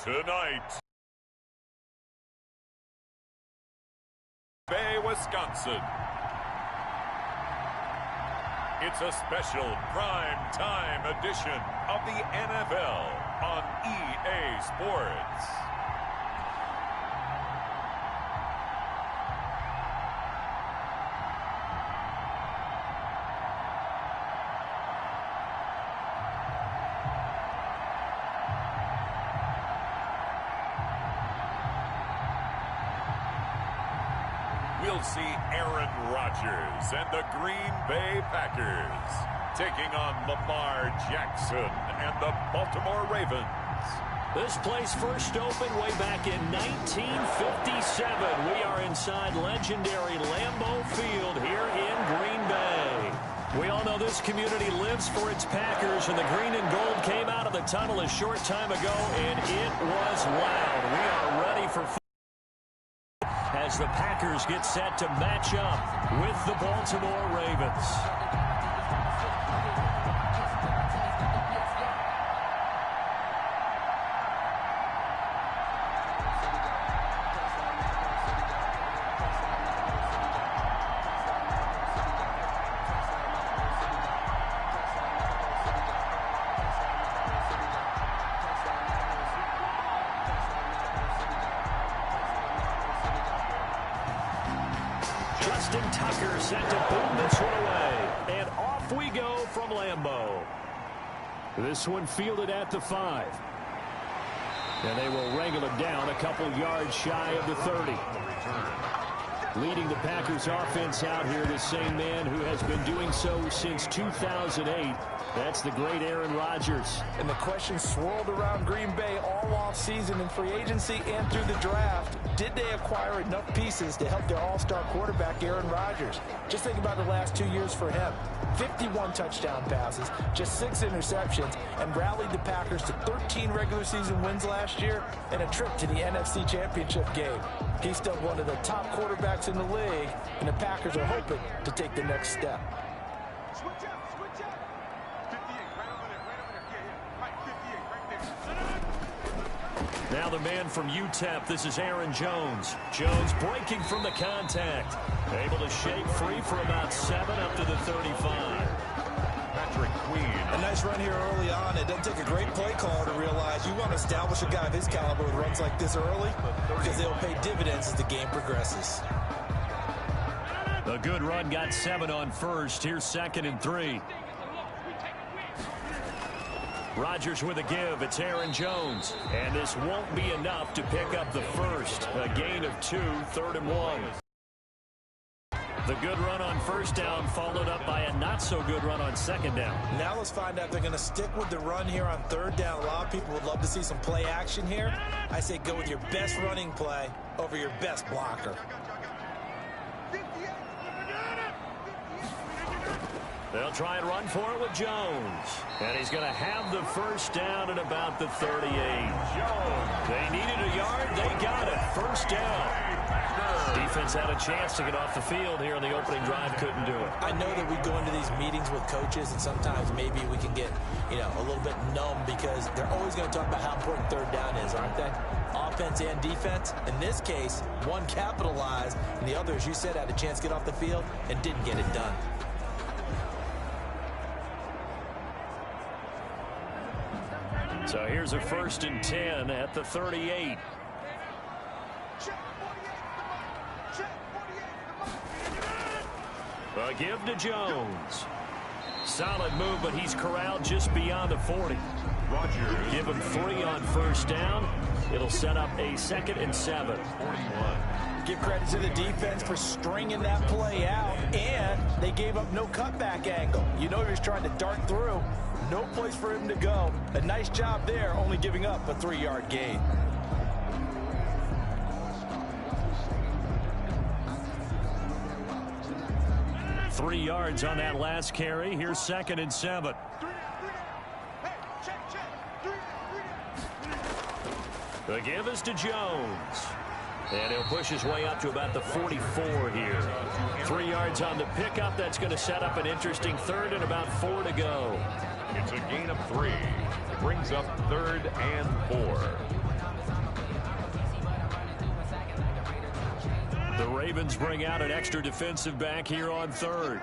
Tonight, Bay, Wisconsin. It's a special prime time edition of the NFL on EA Sports. We'll see Aaron Rodgers and the Green Bay Packers taking on Lamar Jackson and the Baltimore Ravens. This place first opened way back in 1957. We are inside legendary Lambeau Field here in Green Bay. We all know this community lives for its Packers, and the green and gold came out of the tunnel a short time ago, and it was loud. We are ready for as the Packers get set to match up with the Baltimore Ravens. Justin Tucker set to boom this one away. And off we go from Lambeau. This one fielded at the 5. And they will wrangle it down a couple yards shy of the 30. Leading the Packers offense out here, the same man who has been doing so since 2008. That's the great Aaron Rodgers. And the question swirled around Green Bay all offseason in free agency and through the draft. Did they acquire enough pieces to help their all-star quarterback, Aaron Rodgers? Just think about the last 2 years for him. 51 touchdown passes, just 6 interceptions, and rallied the Packers to 13 regular season wins last year and a trip to the NFC Championship game. He's still one of the top quarterbacks in the league, and the Packers are hoping to take the next step. Now the man from UTEP, this is Aaron Jones. Jones breaking from the contact. Able to shake free for about 7 up to the 35. Patrick Queen. A nice run here early on. It doesn't take a great play caller to realize you want to establish a guy of his caliber with runs like this early because they'll pay dividends as the game progresses. A good run, got 7 on first. Here's 2nd and 3. Rodgers with a give. It's Aaron Jones. And this won't be enough to pick up the first. A gain of 2, 3rd and 1. The good run on first down followed up by a not-so-good run on 2nd down. Now let's find out if they're going to stick with the run here on 3rd down. A lot of people would love to see some play action here. I say go with your best running play over your best blocker. They'll try and run for it with Jones. And he's going to have the first down at about the 38. They needed a yard. They got it. First down. Defense had a chance to get off the field here in the opening drive. Couldn't do it. I know that we go into these meetings with coaches, and sometimes maybe we can get, a little bit numb because they're always going to talk about how important 3rd down is, aren't they? Offense and defense. In this case, one capitalized, and the other, as you said, had a chance to get off the field and didn't get it done. So here's a 1st and 10 at the 38. A give to Jones. Solid move, but he's corralled just beyond the 40. Rodgers. Give him 3 on first down. It'll set up a 2nd and 7. 41. Give credit to the defense for stringing that play out, and they gave up no cutback angle. You know he was trying to dart through. No place for him to go. A nice job there, only giving up a 3-yard gain. Three yards on that last carry. Here's 2nd and 7. The give is to Jones. And he'll push his way up to about the 44 here. 3 yards on the pickup. That's going to set up an interesting 3rd and about 4 to go. It's a gain of 3. It brings up 3rd and 4. The Ravens bring out an extra defensive back here on third.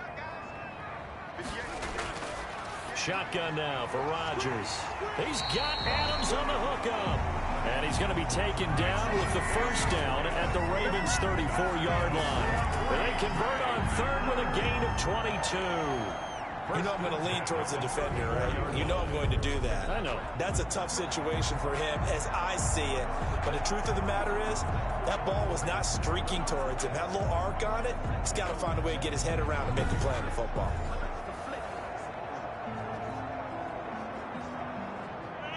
Shotgun now for Rodgers. He's got Adams on the hookup. And he's going to be taken down with the first down at the Ravens' 34-yard line. They convert on third with a gain of 22. You know I'm going to lean towards the defender, right? You know I'm going to do that. I know. That's a tough situation for him as I see it. But the truth of the matter is, that ball was not streaking towards him. That little arc on it, he's got to find a way to get his head around and make a play on the football.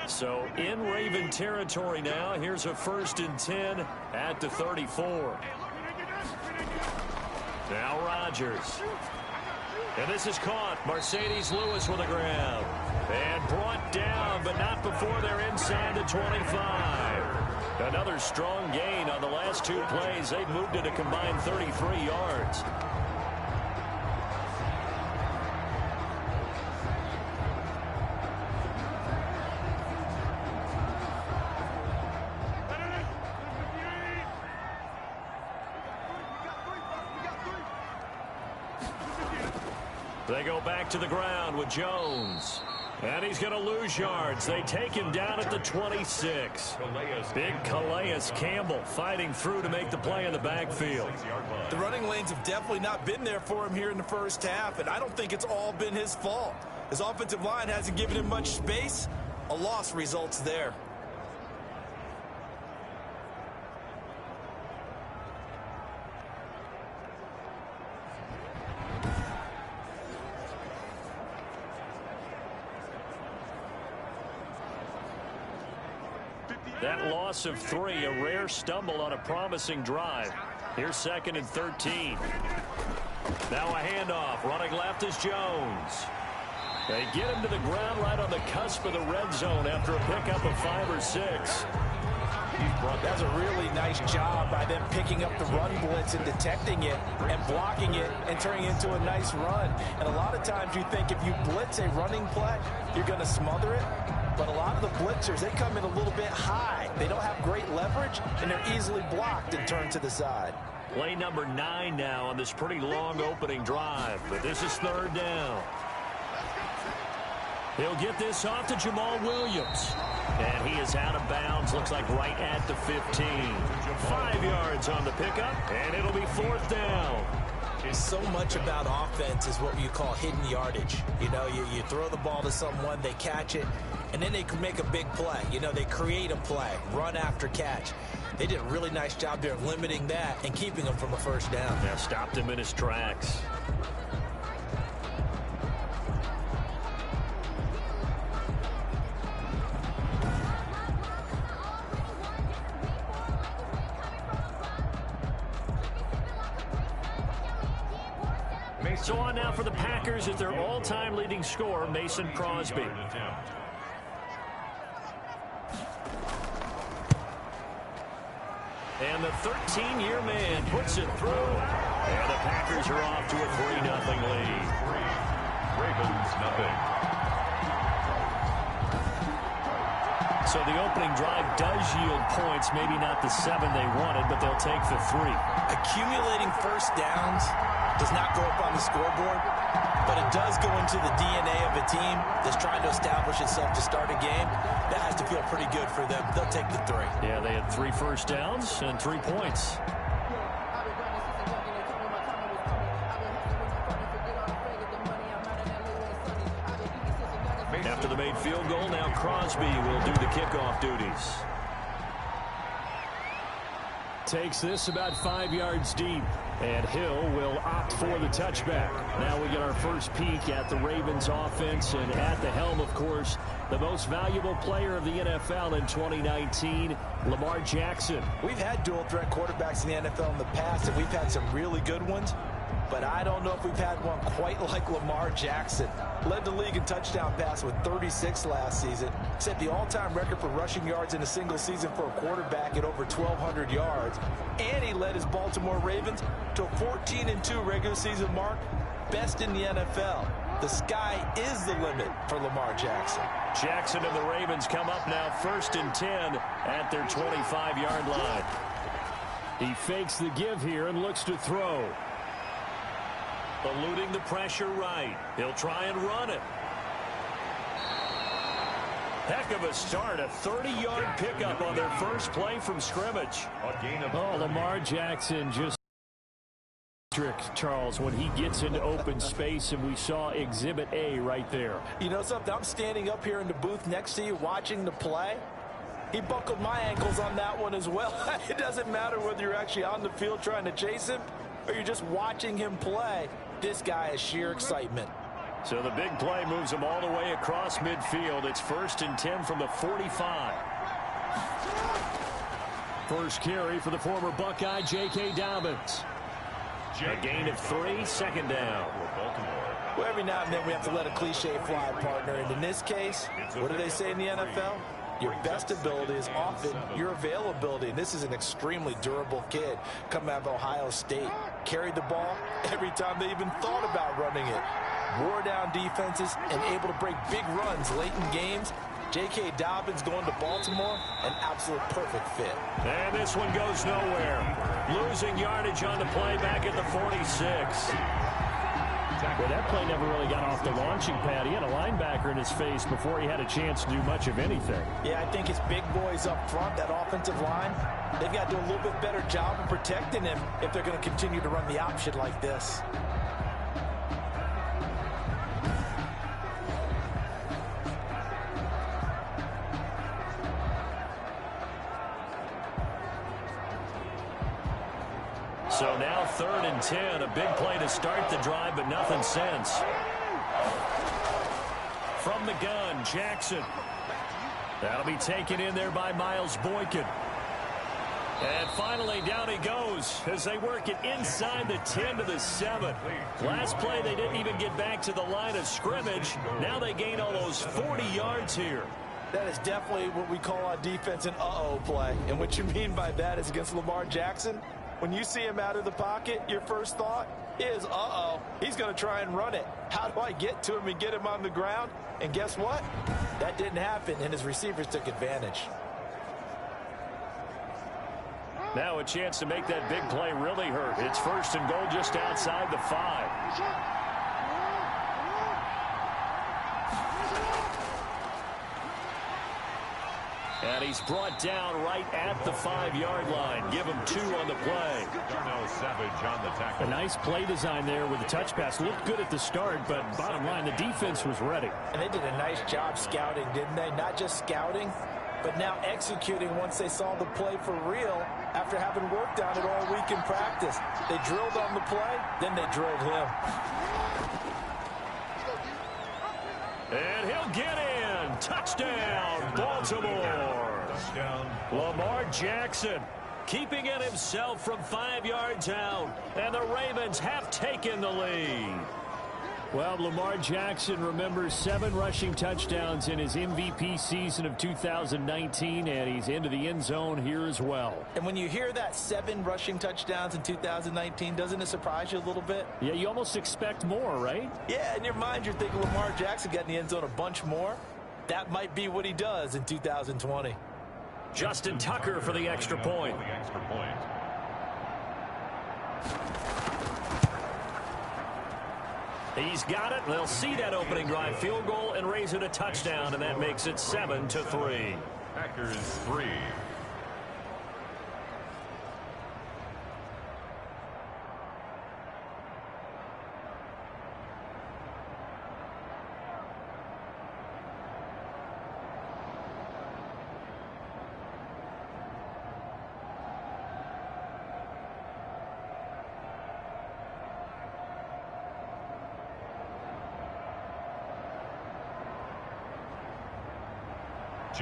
So in Raven territory now. Here's a 1st and 10 at the 34. Now Rodgers. And this is caught. Mercedes Lewis with a grab. And brought down, but not before they're inside the 25. Another strong gain on the last 2 plays. They've moved it a combined 33 yards. They go back to the ground with Jones. And he's going to lose yards. They take him down at the 26. Big Calais Campbell fighting through to make the play in the backfield. The running lanes have definitely not been there for him here in the first half, and I don't think it's all been his fault. His offensive line hasn't given him much space. A loss results there. That loss of 3, a rare stumble on a promising drive. Here's 2nd and 13. Now a handoff. Running left is Jones. They get him to the ground right on the cusp of the red zone after a pickup of 5 or 6. That's a really nice job by them picking up the run blitz and detecting it and blocking it and turning it into a nice run. And a lot of times you think if you blitz a running play, you're going to smother it. But a lot of the blitzers, they come in a little bit high. They don't have great leverage, and they're easily blocked and turned to the side. Play number 9 now on this pretty long opening drive. But this is 3rd down. He'll get this off to Jamal Williams. And he is out of bounds, looks like right at the 15. 5 yards on the pickup, and it'll be 4th down. So much about offense is what you call hidden yardage. You know, you throw the ball to someone, they catch it, and then they can make a big play. You know, they create a play, run after catch. They did a really nice job there of limiting that and keeping him from a first down. Yeah, stopped him in his tracks. So on now for the Packers at their all-time leading scorer, Mason Crosby. And the 13-year man puts it through. And the Packers are off to a 3-0 lead. Ravens nothing. So the opening drive does yield points, maybe not the 7 they wanted, but they'll take the 3. Accumulating first downs does not go up on the scoreboard, but it does go into the DNA of a team that's trying to establish itself to start a game. That has to feel pretty good for them. They'll take the 3. Yeah, they had 3 first downs and 3 points. After the made field goal, now Crosby will do the kickoff duties. Takes this about 5 yards deep, and Hill will opt for the touchback. Now we get our first peek at the Ravens offense, and at the helm, of course, the most valuable player of the NFL in 2019, Lamar Jackson. We've had dual-threat quarterbacks in the NFL in the past, and we've had some really good ones. But I don't know if we've had one quite like Lamar Jackson. Led the league in touchdown pass with 36 last season. Set the all-time record for rushing yards in a single season for a quarterback at over 1,200 yards. And he led his Baltimore Ravens to a 14-2 regular season mark. Best in the NFL. The sky is the limit for Lamar Jackson. Jackson and the Ravens come up now 1st and 10 at their 25-yard line. He fakes the give here and looks to throw. Eluding the pressure right. He'll try and run it. Heck of a start. A 30-yard pickup on their first play from scrimmage. Oh, Lamar Jackson just Charles when he gets into open space, and we saw Exhibit A right there. You know something? I'm standing up here in the booth next to you watching the play. He buckled my ankles on that one as well. It doesn't matter whether you're actually on the field trying to chase him or you're just watching him play. This guy is sheer excitement. So the big play moves him all the way across midfield. It's 1st and 10 from the 45. First carry for the former Buckeye, J.K. Dobbins. A gain of 3, second down. Well, every now and then we have to let a cliche fly, partner. And in this case, what do they say in the NFL? Your best ability is often your availability. And this is an extremely durable kid coming out of Ohio State. Carried the ball every time they even thought about running it. Wore down defenses and able to break big runs late in games. J.K. Dobbins going to Baltimore, an absolute perfect fit. And this one goes nowhere. Losing yardage on the play back at the 46. Well, that play never really got off the launching pad. He had a linebacker in his face before he had a chance to do much of anything. Yeah, I think his big boys up front, that offensive line, they've got to do a little bit better job of protecting him if they're going to continue to run the option like this. So now 3rd and 10, a big play to start the drive, but nothing since. From the gun, Jackson. That'll be taken in there by Miles Boykin. And finally, down he goes as they work it inside the 10 to the 7. Last play, they didn't even get back to the line of scrimmage. Now they gain almost 40 yards here. That is definitely what we call on defense an uh-oh play. And what you mean by that is against Lamar Jackson, when you see him out of the pocket, your first thought is, uh-oh, he's going to try and run it. How do I get to him and get him on the ground? And guess what? That didn't happen, and his receivers took advantage. Now a chance to make that big play really hurt. It's 1st and goal just outside the 5. And he's brought down right at the 5-yard line. Give him 2 on the play. Savage on the tackle. A nice play design there with the touch pass. Looked good at the start, but bottom line, the defense was ready. And they did a nice job scouting, didn't they? Not just scouting, but now executing once they saw the play for real after having worked on it all week in practice. They drilled on the play, then they drilled him. And he'll get in. Touchdown, Baltimore. Touchdown. Lamar Jackson keeping it himself from 5 yards out. And the Ravens have taken the lead. Well, Lamar Jackson remembers 7 rushing touchdowns in his MVP season of 2019, and he's into the end zone here as well. And when you hear that 7 rushing touchdowns in 2019, doesn't it surprise you a little bit? Yeah, you almost expect more, right? Yeah, in your mind, you're thinking Lamar Jackson got in the end zone a bunch more. That might be what he does in 2020. Justin Tucker for the extra point. He's got it. They'll see that opening drive field goal and raise it a touchdown, and that makes it 7-3. Packers 3.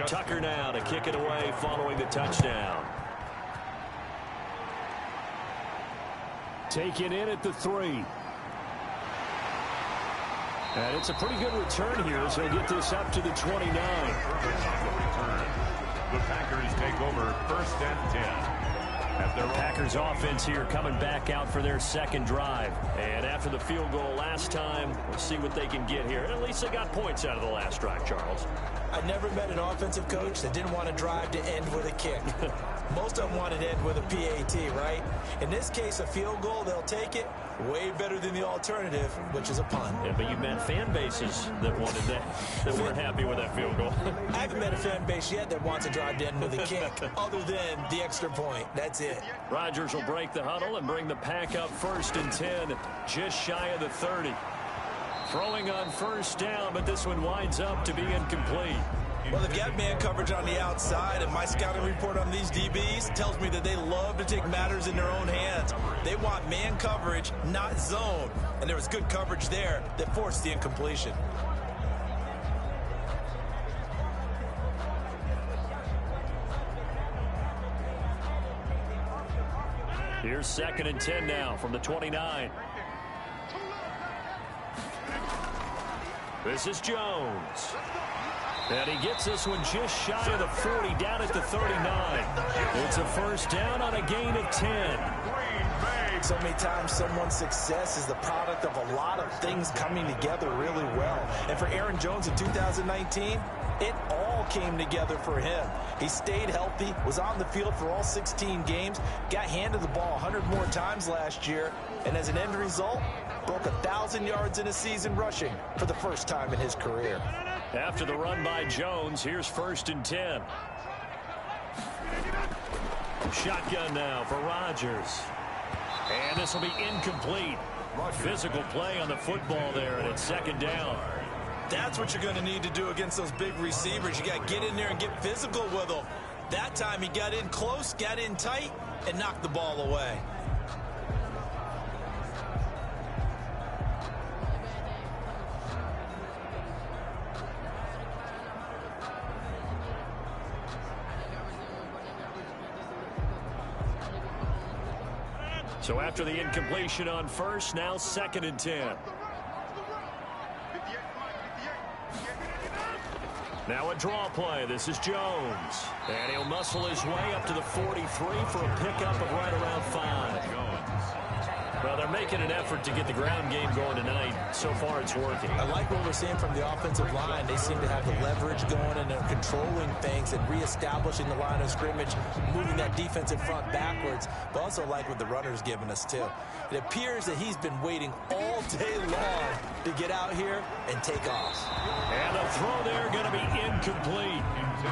Tucker now to kick it away following the touchdown. Taken in at the 3. And it's a pretty good return here, so he'll get this up to the 29. The Packers take over 1st and 10. The Packers offense here coming back out for their second drive. And after the field goal last time, we'll see what they can get here. At least they got points out of the last drive, Charles. I never met an offensive coach that didn't want to drive to end with a kick. Most of them wanted to end with a PAT, right? In this case, a field goal, they'll take it. Way better than the alternative, which is a punt. Yeah, but you met fan bases that wanted that weren't happy with that field goal. I haven't met a fan base yet that wants to drive to end with a kick, other than the extra point. That's it. Rodgers will break the huddle and bring the pack up 1st and 10, just shy of the 30. Throwing on first down, but this one winds up to be incomplete. Well, they've got man coverage on the outside, and my scouting report on these DBs tells me that they love to take matters in their own hands. They want man coverage, not zone. And there was good coverage there that forced the incompletion. Here's 2nd and 10 now from the 29. This is Jones. And he gets this one just shy of the 40, down at the 39. It's a first down on a gain of 10. So many times someone's success is the product of a lot of things coming together really well. And for Aaron Jones in 2019, it all came together for him. He stayed healthy, was on the field for all 16 games, got handed the ball 100 more times last year, and as an end result, broke 1,000 yards in a season rushing for the first time in his career. After the run by Jones, here's 1st and 10. Shotgun now for Rodgers. And this will be incomplete. Physical play on the football there, and it's 2nd down. That's what you're going to need to do against those big receivers. You got to get in there and get physical with them. That time he got in close, got in tight, and knocked the ball away. So after the incompletion on first, now 2nd and 10. Now a draw play. This is Jones. And he'll muscle his way up to the 43 for a pickup of right around 5. Well, they're making an effort to get the ground game going tonight. So far, it's working. I like what we're seeing from the offensive line. They seem to have the leverage going, and they're controlling things and reestablishing the line of scrimmage, moving that defensive front backwards. But also like what the runner's giving us, too. It appears that he's been waiting all day long to get out here and take off. And the throw there going to be incomplete.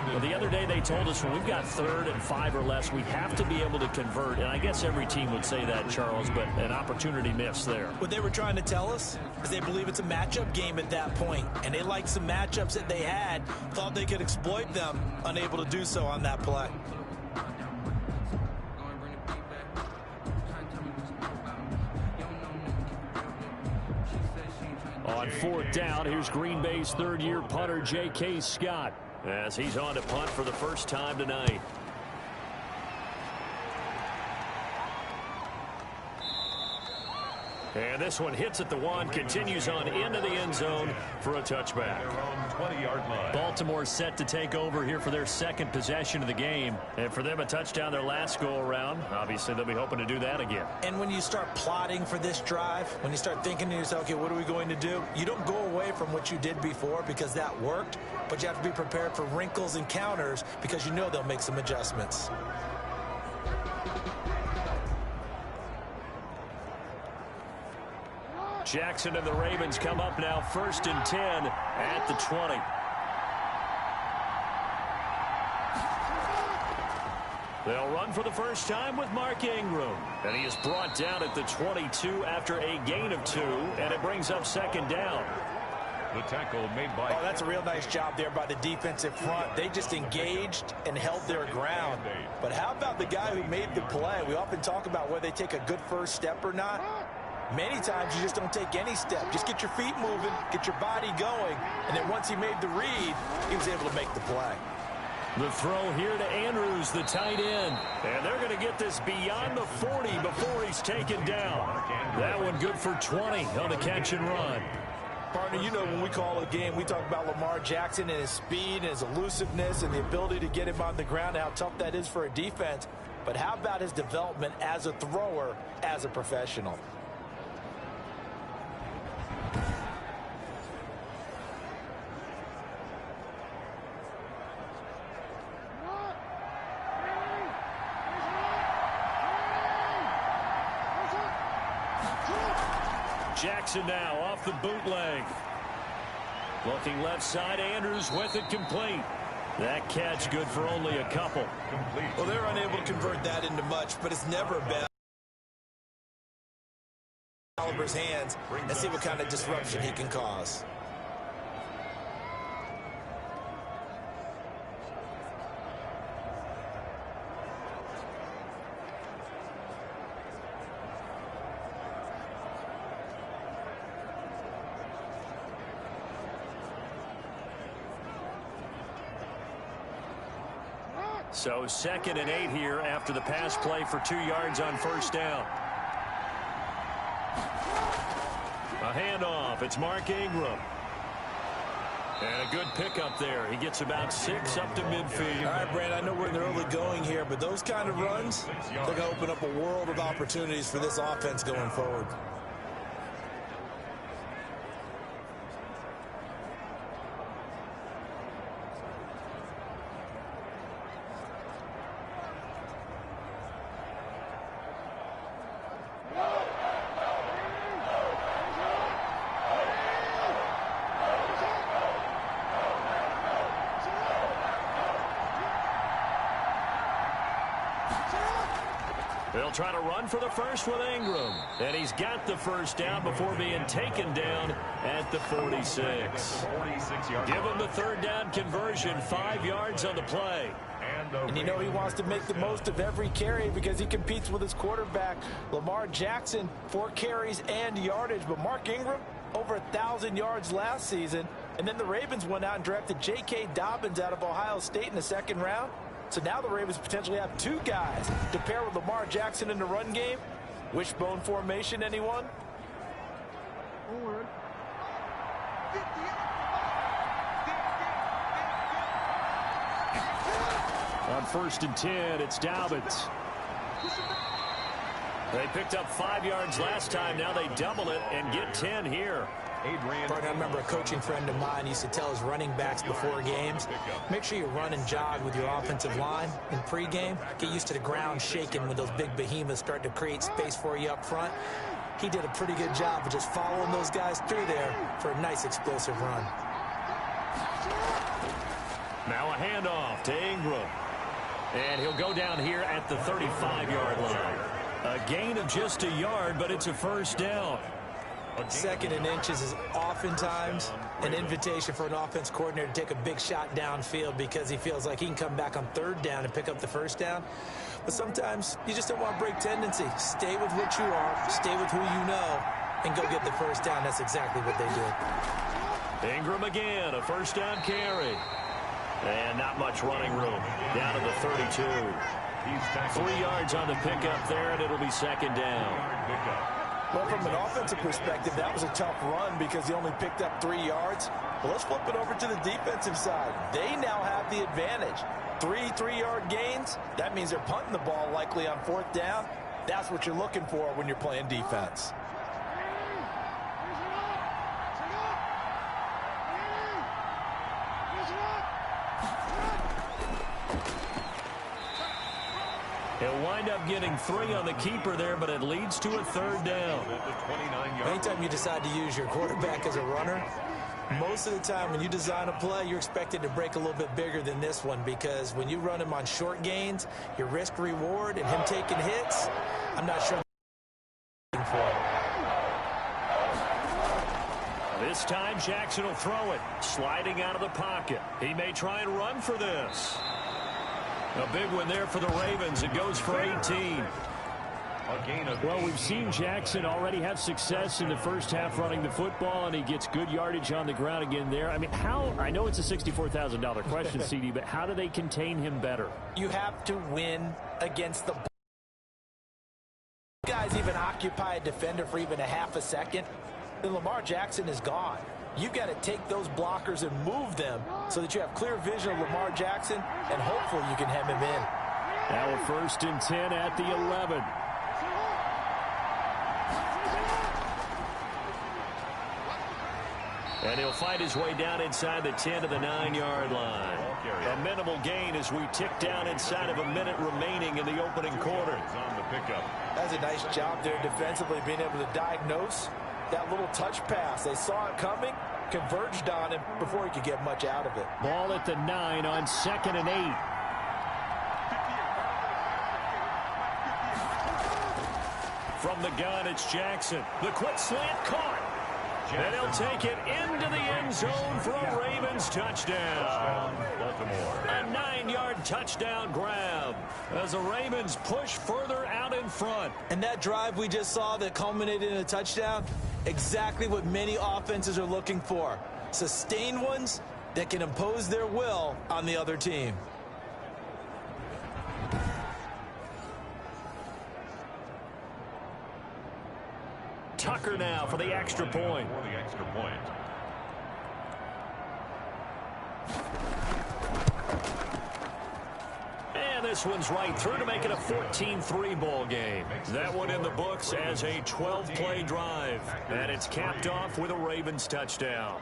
Well, the other day they told us when we've got 3rd and 5 or less, we have to be able to convert. And I guess every team would say that, Charles, but an opportunity missed there. What they were trying to tell us is they believe it's a matchup game at that point. And they liked some matchups that they had, thought they could exploit them, unable to do so on that play. On 4th down, here's Green Bay's 3rd-year punter, J.K. Scott, as he's on to punt for the first time tonight. And this one hits at the 1, continues on into the end zone for a touchback. Baltimore set to take over here for their 2nd possession of the game. And for them, a touchdown their last go-around. Obviously, they'll be hoping to do that again. And when you start plotting for this drive, when you start thinking to yourself, okay, what are we going to do? You don't go away from what you did before because that worked, but you have to be prepared for wrinkles and counters because you know they'll make some adjustments. Jackson and the Ravens come up now 1st and 10 at the 20. They'll run for the first time with Mark Ingram. And he is brought down at the 22 after a gain of 2, and it brings up 2nd down. The tackle made by... Oh, that's a real nice job there by the defensive front. They just engaged and held their ground. But how about the guy who made the play? We often talk about whether they take a good first step or not. Many times you just don't take any step. Just get your feet moving, get your body going, and then once he made the read, he was able to make the play. The throw here to Andrews, the tight end. And they're going to get this beyond the 40 before he's taken down. That one good for 20 on the catch and run. Partner, you know when we call a game, we talk about Lamar Jackson and his speed and his elusiveness and the ability to get him on the ground and how tough that is for a defense. but how about his development as a thrower, as a professional? Jackson now off the bootleg. Looking left side, Andrews with it complete. That catch good for only a couple. Well, they're unable to convert that into much, but it's never bad. Oliver's hands and see what kind of disruption he can cause. So 2nd and 8 here after the pass play for 2 yards on first down. A handoff. It's Mark Ingram. And a good pickup there. He gets about 6 up to midfield. All right, Brand, I know we're in the early going here, but those kind of runs, they're going to open up a world of opportunities for this offense going forward. They'll try to run for the first with Ingram. And he's got the first down before being taken down at the 46. Give him the 3rd down conversion, 5 yards on the play. And you know he wants to make the most of every carry because he competes with his quarterback, Lamar Jackson, 4 carries and yardage. But Mark Ingram, over 1,000 yards last season. And then the Ravens went out and drafted J.K. Dobbins out of Ohio State in the 2nd round. So now the Ravens potentially have 2 guys to pair with Lamar Jackson in the run game. Wishbone formation, anyone? On 1st and 10, it's Dobbins. They picked up 5 yards last time. Now they double it and get 10 here. I remember a coaching friend of mine used to tell his running backs before games, make sure you run and jog with your offensive line in pregame. Get used to the ground shaking when those big behemoths start to create space for you up front. He did a pretty good job of just following those guys through there for a nice explosive run. Now a handoff to Ingram. And he'll go down here at the 35-yard line. A gain of just a yard, but it's a first down. 2nd and inches is oftentimes an invitation for an offense coordinator to take a big shot downfield because he feels like he can come back on 3rd down and pick up the first down. But sometimes you just don't want to break tendency. Stay with what you are, stay with who you know, and go get the first down. That's exactly what they did. Ingram again, a first down carry. And not much running room. Down to the 32. 3 yards on the pickup there, and it'll be 2nd down. Well, from an offensive perspective, that was a tough run because he only picked up 3 yards. But let's flip it over to the defensive side. They now have the advantage. 3 3-yard gains. That means they're punting the ball likely on 4th down. That's what you're looking for when you're playing defense. He'll wind up getting 3 on the keeper there, but it leads to a 3rd down. Anytime you decide to use your quarterback as a runner, most of the time when you design a play, you're expected to break a little bit bigger than this one because when you run him on short gains, your risk-reward and him taking hits, I'm not sure for. This time Jackson will throw it, sliding out of the pocket. He may try and run for this. A big one there for the Ravens. It goes for 18. Well, we've seen Jackson already have success in the first half running the football, and he gets good yardage on the ground again there. I mean, I know it's a $64,000 question, CD, but how do they contain him better? You have to win against the guys even occupy a defender for even a half a second. Then Lamar Jackson is gone. You've got to take those blockers and move them so that you have clear vision of Lamar Jackson, and hopefully you can hem him in. Now a 1st and 10 at the 11. And he'll fight his way down inside the 10 to the 9-yard line. A minimal gain as we tick down inside of a minute remaining in the opening quarter. On the pickup. That's a nice job there defensively, being able to diagnose that little touch pass. They saw it coming, converged on him before he could get much out of it. Ball at the 9 on 2nd and 8. From the gun, it's Jackson. The quick slant caught. And he'll take it into the end zone for a Ravens touchdown. Baltimore. A 9-yard touchdown grab as the Ravens push further out in front. And that drive we just saw that culminated in a touchdown, exactly what many offenses are looking for. Sustained ones that can impose their will on the other team. Tucker now for the extra point. For the extra point. And this one's right through to make it a 14-3 ball game. That one in the books as a 12-play drive. And it's capped off with a Ravens touchdown.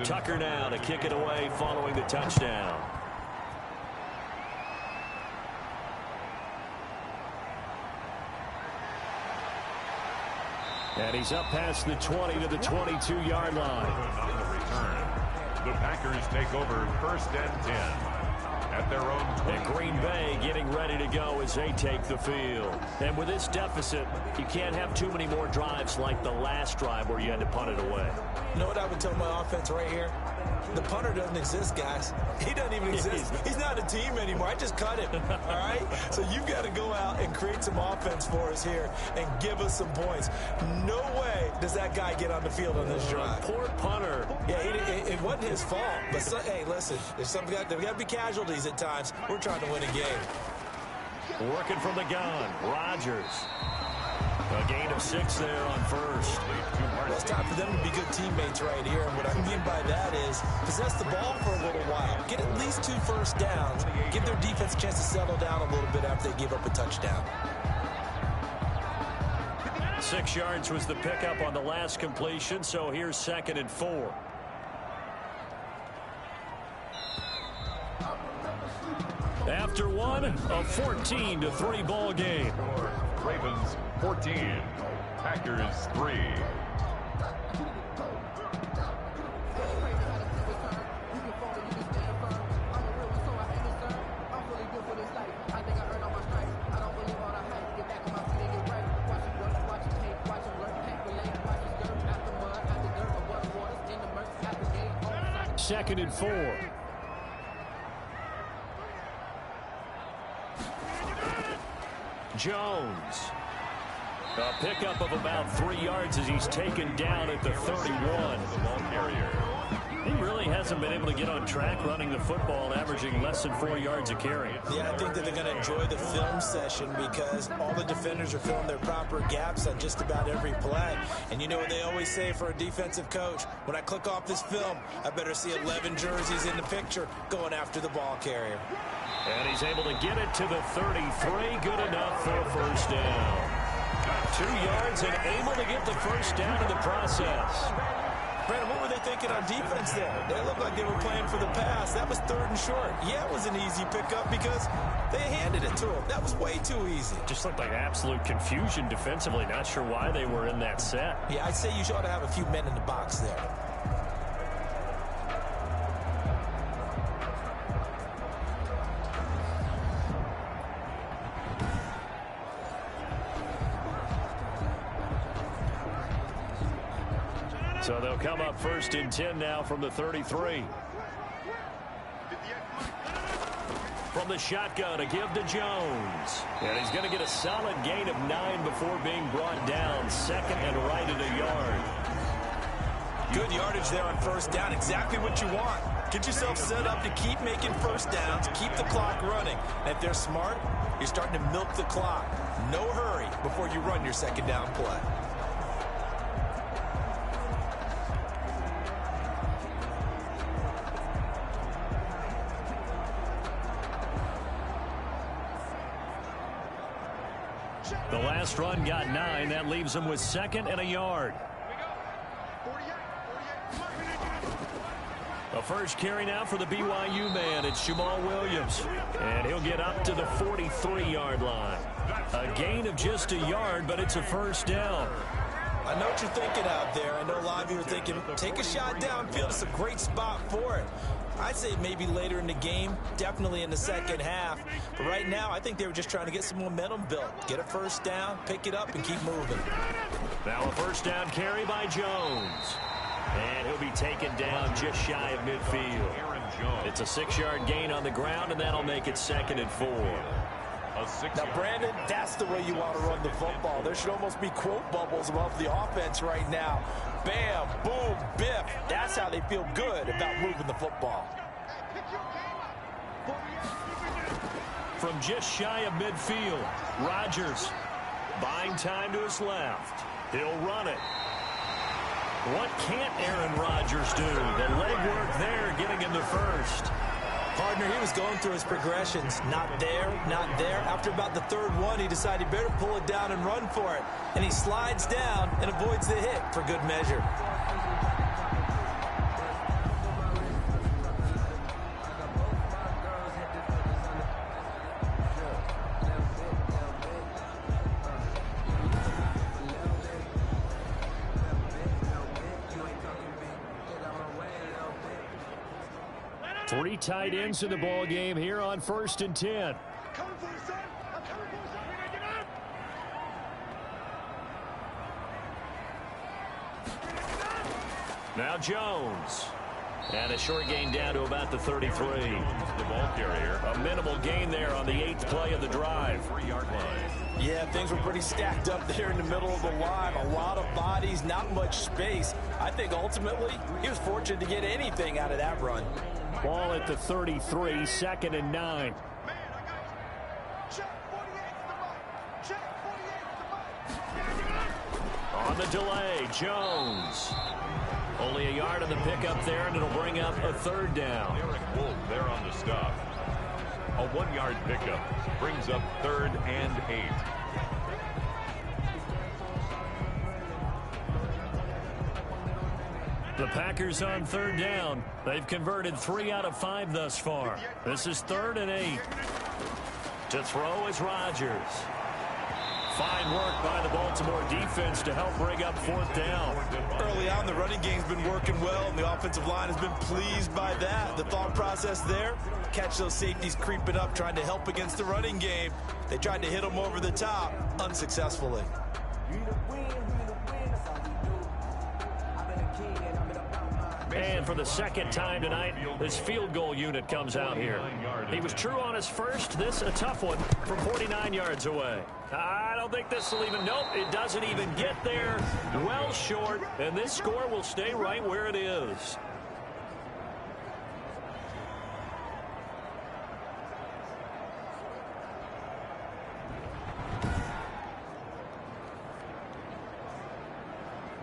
Tucker now to kick it away following the touchdown. And he's up past the 20 to the 22-yard line. On the return, the Packers take over 1st and 10 at their own 20. And Green Bay getting ready to go as they take the field. And with this deficit, you can't have too many more drives like the last drive where you had to punt it away. You know what I would tell my offense right here? The punter doesn't exist, guys. He doesn't even exist. He's not a team anymore. I just cut him, all right? So you've got to go out and create some offense for us here and give us some points. No way does that guy get on the field on this drive. Poor punter. Yeah, it wasn't his fault. But, hey, listen, there's got to be casualties at times. We're trying to win a game. Working from the gun, Rodgers. A gain of 6 there on 1st. Well, it's time for them to be good teammates right here. And what I mean by that is possess the ball for a little while. Get at least 2 first downs. Give their defense a chance to settle down a little bit after they give up a touchdown. 6 yards was the pickup on the last completion, so here's 2nd and 4. After one, a 14-3 ball game. Ravens 14, Packers 3. Second and 4. Jones. A pickup of about 3 yards as he's taken down at the 31. The ball carrier. He really hasn't been able to get on track running the football, averaging less than 4 yards a carry. Yeah, I think that they're going to enjoy the film session because all the defenders are filling their proper gaps on just about every play. And you know what they always say for a defensive coach? When I click off this film, I better see 11 jerseys in the picture going after the ball carrier. And he's able to get it to the 33. Good enough for a first down. 2 yards and able to get the first down in the process. Brandon, what were they thinking on defense there? They looked like they were playing for the pass. That was 3rd and short. Yeah, it was an easy pickup because they handed it to him. That was way too easy. Just looked like absolute confusion defensively. Not sure why they were in that set. Yeah, I'd say you ought to have a few men in the box there. So they'll come up 1st and 10 now from the 33. from the shotgun, a give to Jones. And he's going to get a solid gain of 9 before being brought down. Second and right at a yard. Good yardage there on first down. Exactly what you want. Get yourself set up to keep making first downs, keep the clock running. And if they're smart, you're starting to milk the clock. No hurry before you run your second down play. The last run got 9. That leaves him with second and a yard. A first carry now for the BYU man. It's Jamal Williams. And he'll get up to the 43-yard line. A gain of just a yard, but it's a first down. I know what you're thinking out there. I know a lot of you are thinking, take a shot downfield. It's a great spot for it. I'd say maybe later in the game, definitely in the second half. But right now, I think they were just trying to get some momentum built. Get a first down, pick it up, and keep moving. Now a first down carry by Jones. And he'll be taken down just shy of midfield. It's a 6-yard gain on the ground, and that'll make it 2nd and 4. Now, Brandon, that's the way you want to run the football. There should almost be quote bubbles above the offense right now. Bam, boom, biff. That's how they feel good about moving the football. From just shy of midfield, Rodgers buying time to his left. He'll run it. What can't Aaron Rodgers do? The legwork there getting him the first. Partner, he was going through his progressions. Not there, not there. After about the third one, he decided he better pull it down and run for it. And he slides down and avoids the hit for good measure. Three tight ends in the ball game here on 1st and 10. Now Jones. And a short gain down to about the 33. The ball carrier. A minimal gain there on the 8th play of the drive. 3-yard line. Yeah, things were pretty stacked up there in the middle of the line. A lot of bodies, not much space. I think ultimately he was fortunate to get anything out of that run. Ball at the 33, 2nd and 9. On the delay, Jones. Only a yard on the pickup there, and it'll bring up a 3rd down. Eric Wolf there on the stop. A 1-yard pickup brings up 3rd and 8. The Packers on 3rd down. They've converted 3 out of 5 thus far. This is 3rd and 8. To throw is Rodgers. Fine work by the Baltimore defense to help bring up 4th down. Early on, the running game's been working well, and the offensive line has been pleased by that. The thought process there, catch those safeties creeping up, trying to help against the running game. They tried to hit them over the top, unsuccessfully. And for the 2nd time tonight, this field goal unit comes out here. He was true on his first. This a tough one from 49 yards away. I don't think this will even, nope, it doesn't even get there. Well short, and this score will stay right where it is.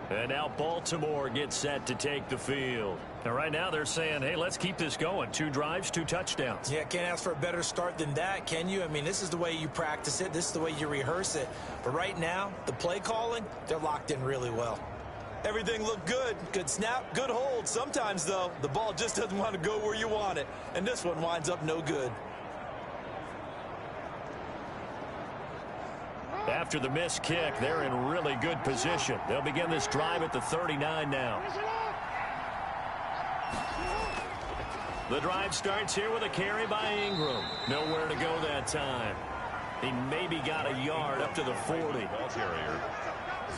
And now Baltimore gets set to take the field. And right now they're saying, hey, let's keep this going. 2 drives, 2 touchdowns. Yeah, can't ask for a better start than that, can you? I mean, this is the way you practice it. This is the way you rehearse it. But right now, the play calling, they're locked in really well. Everything looked good. Good snap, good hold. Sometimes, though, the ball just doesn't want to go where you want it. And this one winds up no good. After the missed kick, they're in really good position. They'll begin this drive at the 39 now. The drive starts here with a carry by Ingram. Nowhere to go that time. He maybe got a yard up to the 40. Ball carrier.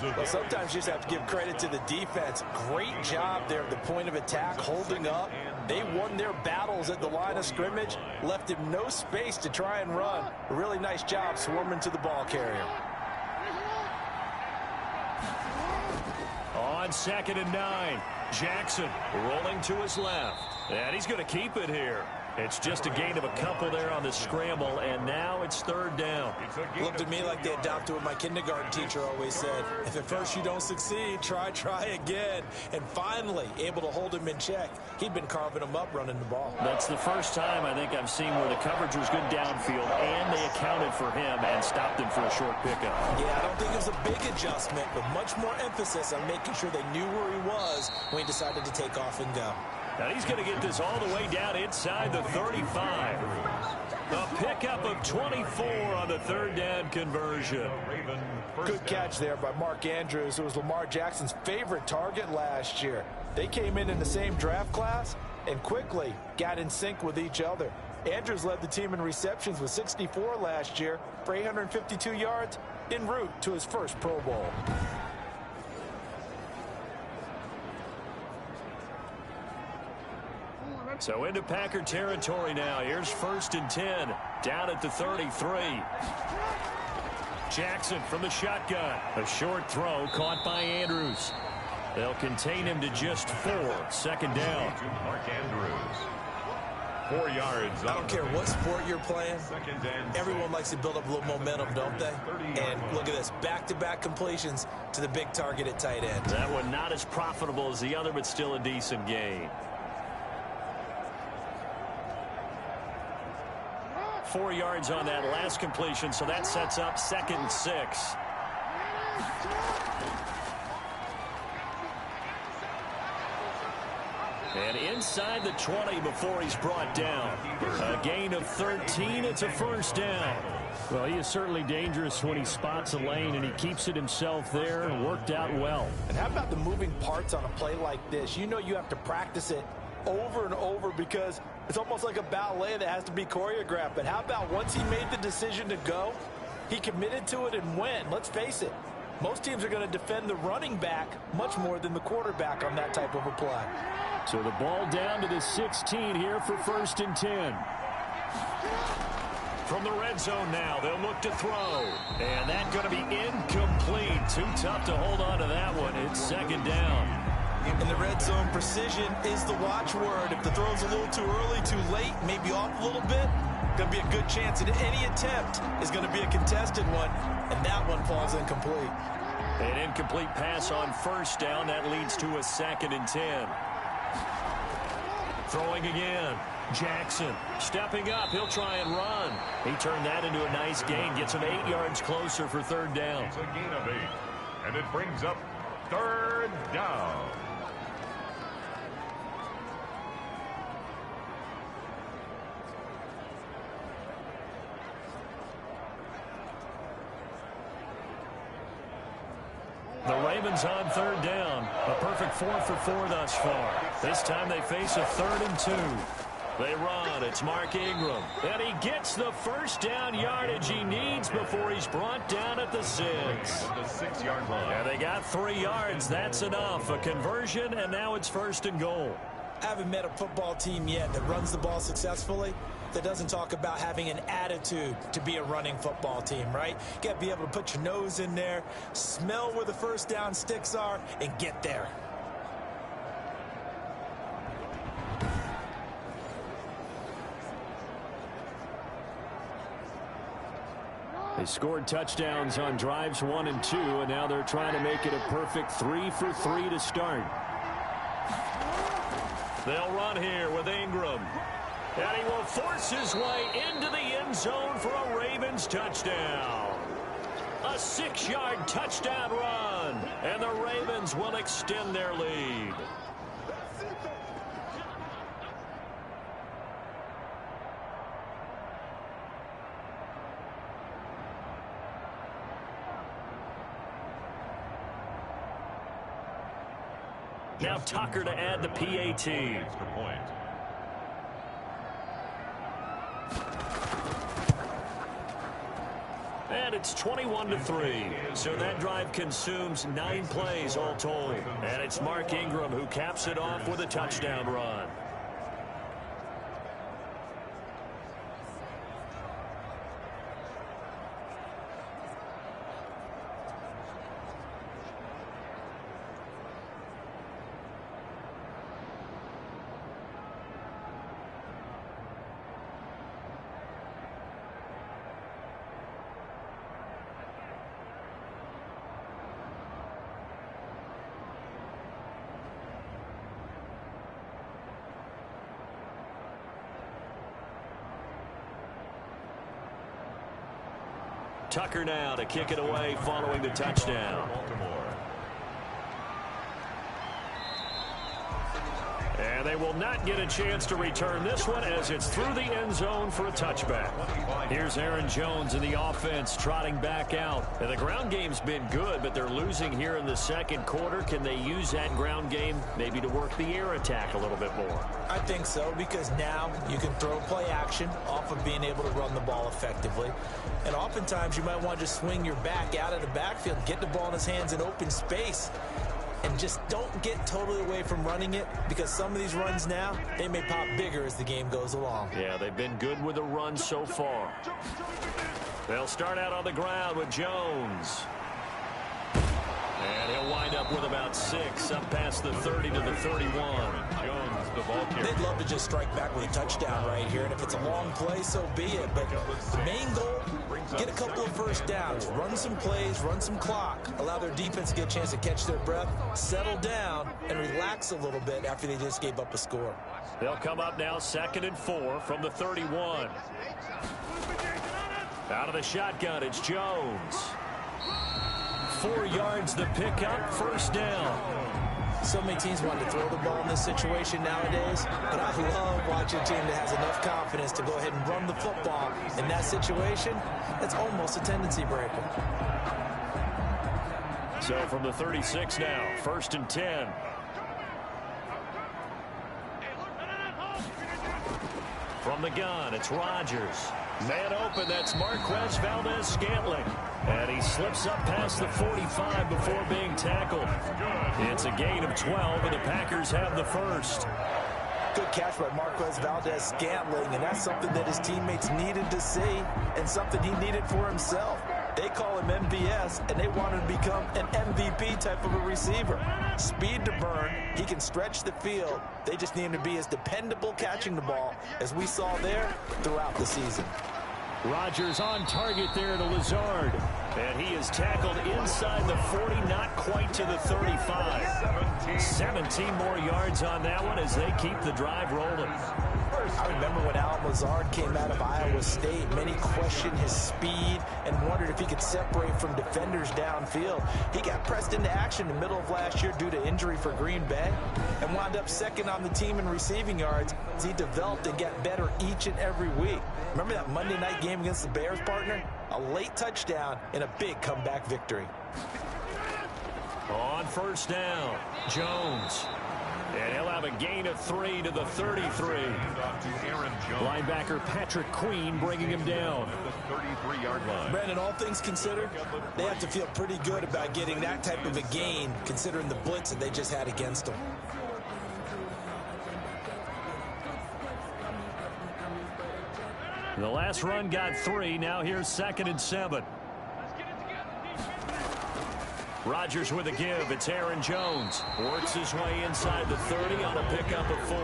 Well, sometimes you just have to give credit to the defense. Great job there at the point of attack, holding up, They won their battles at the line of scrimmage, left him no space to try and run. A really nice job swarming to the ball carrier. On 2nd and 9, Jackson rolling to his left. And he's going to keep it here. It's just a gain of a couple there on the scramble, and now it's 3rd down. Looked at me like they adopted what my kindergarten teacher always said. If at first you don't succeed, try again. And finally, able to hold him in check. He'd been carving him up running the ball. That's the first time I think I've seen where the coverage was good downfield, and they accounted for him and stopped him for a short pickup. Yeah, I don't think it was a big adjustment, but much more emphasis on making sure they knew where he was when he decided to take off and go. Now he's going to get this all the way down inside the 35. A pickup of 24 on the 3rd down conversion. Good catch there by Mark Andrews, who was Lamar Jackson's favorite target last year. They came in the same draft class and quickly got in sync with each other. Andrews led the team in receptions with 64 last year for 852 yards en route to his first Pro Bowl. So into Packer territory now. Here's 1st and 10, down at the 33. Jackson from the shotgun. A short throw caught by Andrews. They'll contain him to just 4. 2nd down. Mark Andrews. 4 yards. I don't care what sport you're playing. Everyone likes to build up a little momentum, don't they? And look at this. Back-to-back completions to the big target at tight end. That one not as profitable as the other, but still a decent gain. 4 yards on that last completion, so that sets up 2nd and 6. And inside the 20 before he's brought down. A gain of 13. It's a 1st down. Well, he is certainly dangerous when he spots a lane, and he keeps it himself there and worked out well. And how about the moving parts on a play like this? You know you have to practice it over and over because it's almost like a ballet that has to be choreographed. But how about once he made the decision to go, he committed to it and went. Let's face it, most teams are going to defend the running back much more than the quarterback on that type of a play. So the ball down to the 16 here for 1st and 10. From the red zone now, they'll look to throw. And that's going to be incomplete. Too tough to hold on to that one. It's 2nd down. In the red zone, precision is the watchword. If the throw's a little too early, too late, maybe off a little bit, going to be a good chance that any attempt is going to be a contested one, and that one falls incomplete. An incomplete pass on 1st down. That leads to a 2nd and 10. Throwing again. Jackson stepping up. He'll try and run. He turned that into a nice gain. Gets him 8 yards closer for 3rd down. It's a gain of 8. And it brings up 3rd down. The Ravens on 3rd down. A perfect 4 for 4 thus far. This time they face a 3rd and 2. They run. It's Mark Ingram. And he gets the 1st down yardage he needs before he's brought down at the 6. The 6-yard line. And they got 3 yards. That's enough. A conversion, and now it's 1st and goal. I haven't met a football team yet that runs the ball successfully that doesn't talk about having an attitude to be a running football team, right? You got to be able to put your nose in there, smell where the 1st down sticks are, and get there. They scored touchdowns on drives 1 and 2, and now they're trying to make it a perfect 3 for 3 to start. They'll run here with Ingram. And he will force his way into the end zone for a Ravens touchdown. A 6-yard touchdown run. And the Ravens will extend their lead. Now Tucker to add the PAT. Extra point. And it's 21-3. So that drive consumes 9 plays all told. And it's Mark Ingram who caps it off with a touchdown run. Tucker now to kick it away following the touchdown. And they will not get a chance to return this one as it's through the end zone for a touchback. Here's Aaron Jones in the offense trotting back out. And the ground game's been good, but they're losing here in the second quarter. Can they use that ground game maybe to work the air attack a little bit more? I think so, because now you can throw play action off of being able to run the ball effectively. And oftentimes you might want to just swing your back out of the backfield, get the ball in his hands in open space. And just don't get totally away from running it, because some of these runs now, they may pop bigger as the game goes along. Yeah, they've been good with the run so far. They'll start out on the ground with Jones. And he'll wind up with about 6, up past the 30 to the 31. Jones, the ball carrier. They'd love to just strike back with a touchdown right here, and if it's a long play, so be it. But the main goal, get a couple of first downs, run some plays, run some clock, allow their defense to get a chance to catch their breath, settle down, and relax a little bit after they just gave up a score. They'll come up now 2nd and 4 from the 31. Out of the shotgun, it's Jones. 4 yards the pickup, first down. So many teams want to throw the ball in this situation nowadays, but I love watching a team that has enough confidence to go ahead and run the football. In that situation, that's almost a tendency breaker. So from the 36 now, 1st and 10. From the gun, it's Rodgers. Man open, that's Marquez Valdes-Scantling. And he slips up past the 45 before being tackled. It's a gain of 12, and the Packers have the first. Good catch by Marquez Valdes-Scantling, and that's something that his teammates needed to see and something he needed for himself. They call him MVS, and they want him to become an MVP type of a receiver. Speed to burn. He can stretch the field. They just need him to be as dependable catching the ball as we saw there throughout the season. Rodgers on target there to Lazard. And he is tackled inside the 40, not quite to the 35. 17 more yards on that one as they keep the drive rolling. I remember when Allen Lazard came out of Iowa State, many questioned his speed and wondered if he could separate from defenders downfield. He got pressed into action in the middle of last year due to injury for Green Bay and wound up 2nd on the team in receiving yards as he developed and got better each and every week. Remember that Monday night game against the Bears, partner? A late touchdown and a big comeback victory. On 1st down, Jones. And he'll have a gain of 3 to the 33. Linebacker Patrick Queen bringing him down. The 33-yard line. Brandon, all things considered, they have to feel pretty good about getting that type of a gain considering the blitz that they just had against them. The last run got 3. Now here's 2nd and 7. Rodgers with a give. It's Aaron Jones. Works his way inside the 30 on a pickup of 4.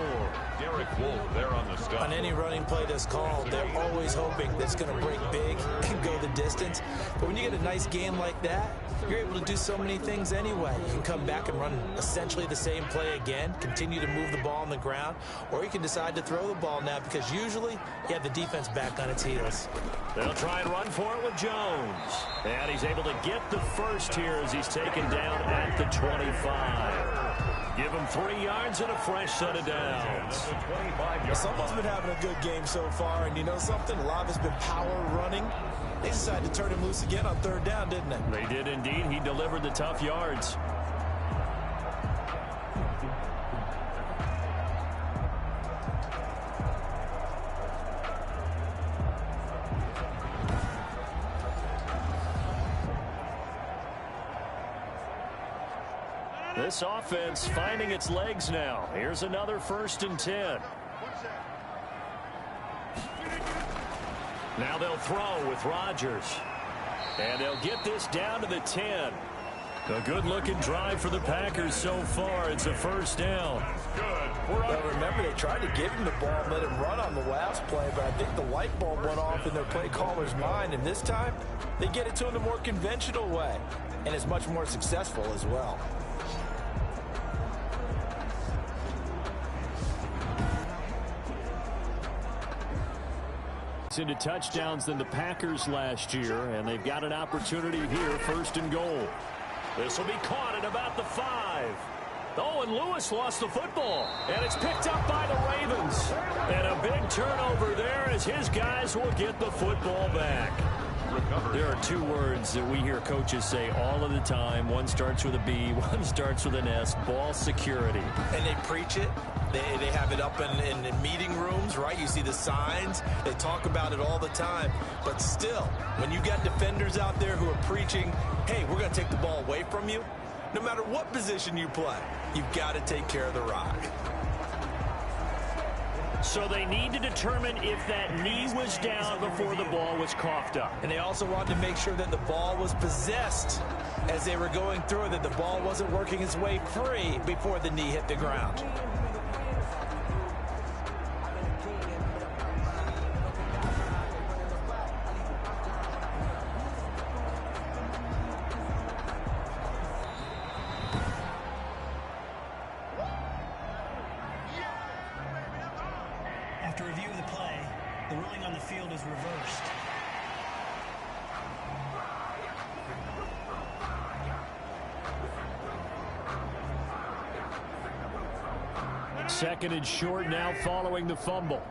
Derek Wolfe there on the stop. On any running play that's called, they're always hoping that it's going to break big and go the distance. But when you get a nice game like that, you're able to do so many things anyway. You can come back and run essentially the same play again, continue to move the ball on the ground, or you can decide to throw the ball now because usually you have the defense back on its heels. They'll try and run for it with Jones. And he's able to get the first here as he's taken down at the 25. Give him 3 yards and a fresh set of downs. Someone's been having a good game so far, and you know something? A lot of it's been power running. They decided to turn him loose again on 3rd down, didn't they? They did indeed. He delivered the tough yards. This offense finding its legs now. Here's another 1st and 10. Now they'll throw with Rodgers. And they'll get this down to the 10. A good-looking drive for the Packers so far. It's a 1st down. Well, remember, they tried to give him the ball and let him run on the last play, but I think the light bulb went off in their play caller's mind, and this time they get it to him the more conventional way, and it's much more successful as well. into touchdowns than the Packers last year, and they've got an opportunity here, 1st and goal. This will be caught at about the 5. Oh, and Lewis lost the football, and it's picked up by the Ravens. And a big turnover there as his guys will get the football back. There are 2 words that we hear coaches say all of the time. One starts with a B, one starts with an S, ball security. And they preach it. They have it up in meeting rooms, right? You see the signs. They talk about it all the time. But still, when you got defenders out there who are preaching, hey, we're going to take the ball away from you, no matter what position you play, you've got to take care of the rock. So they need to determine if that knee was down before the ball was coughed up. And they also wanted to make sure that the ball was possessed as they were going through it, that the ball wasn't working its way free before the knee hit the ground. After review of the play, the ruling on the field is reversed. Second and short now following the fumble.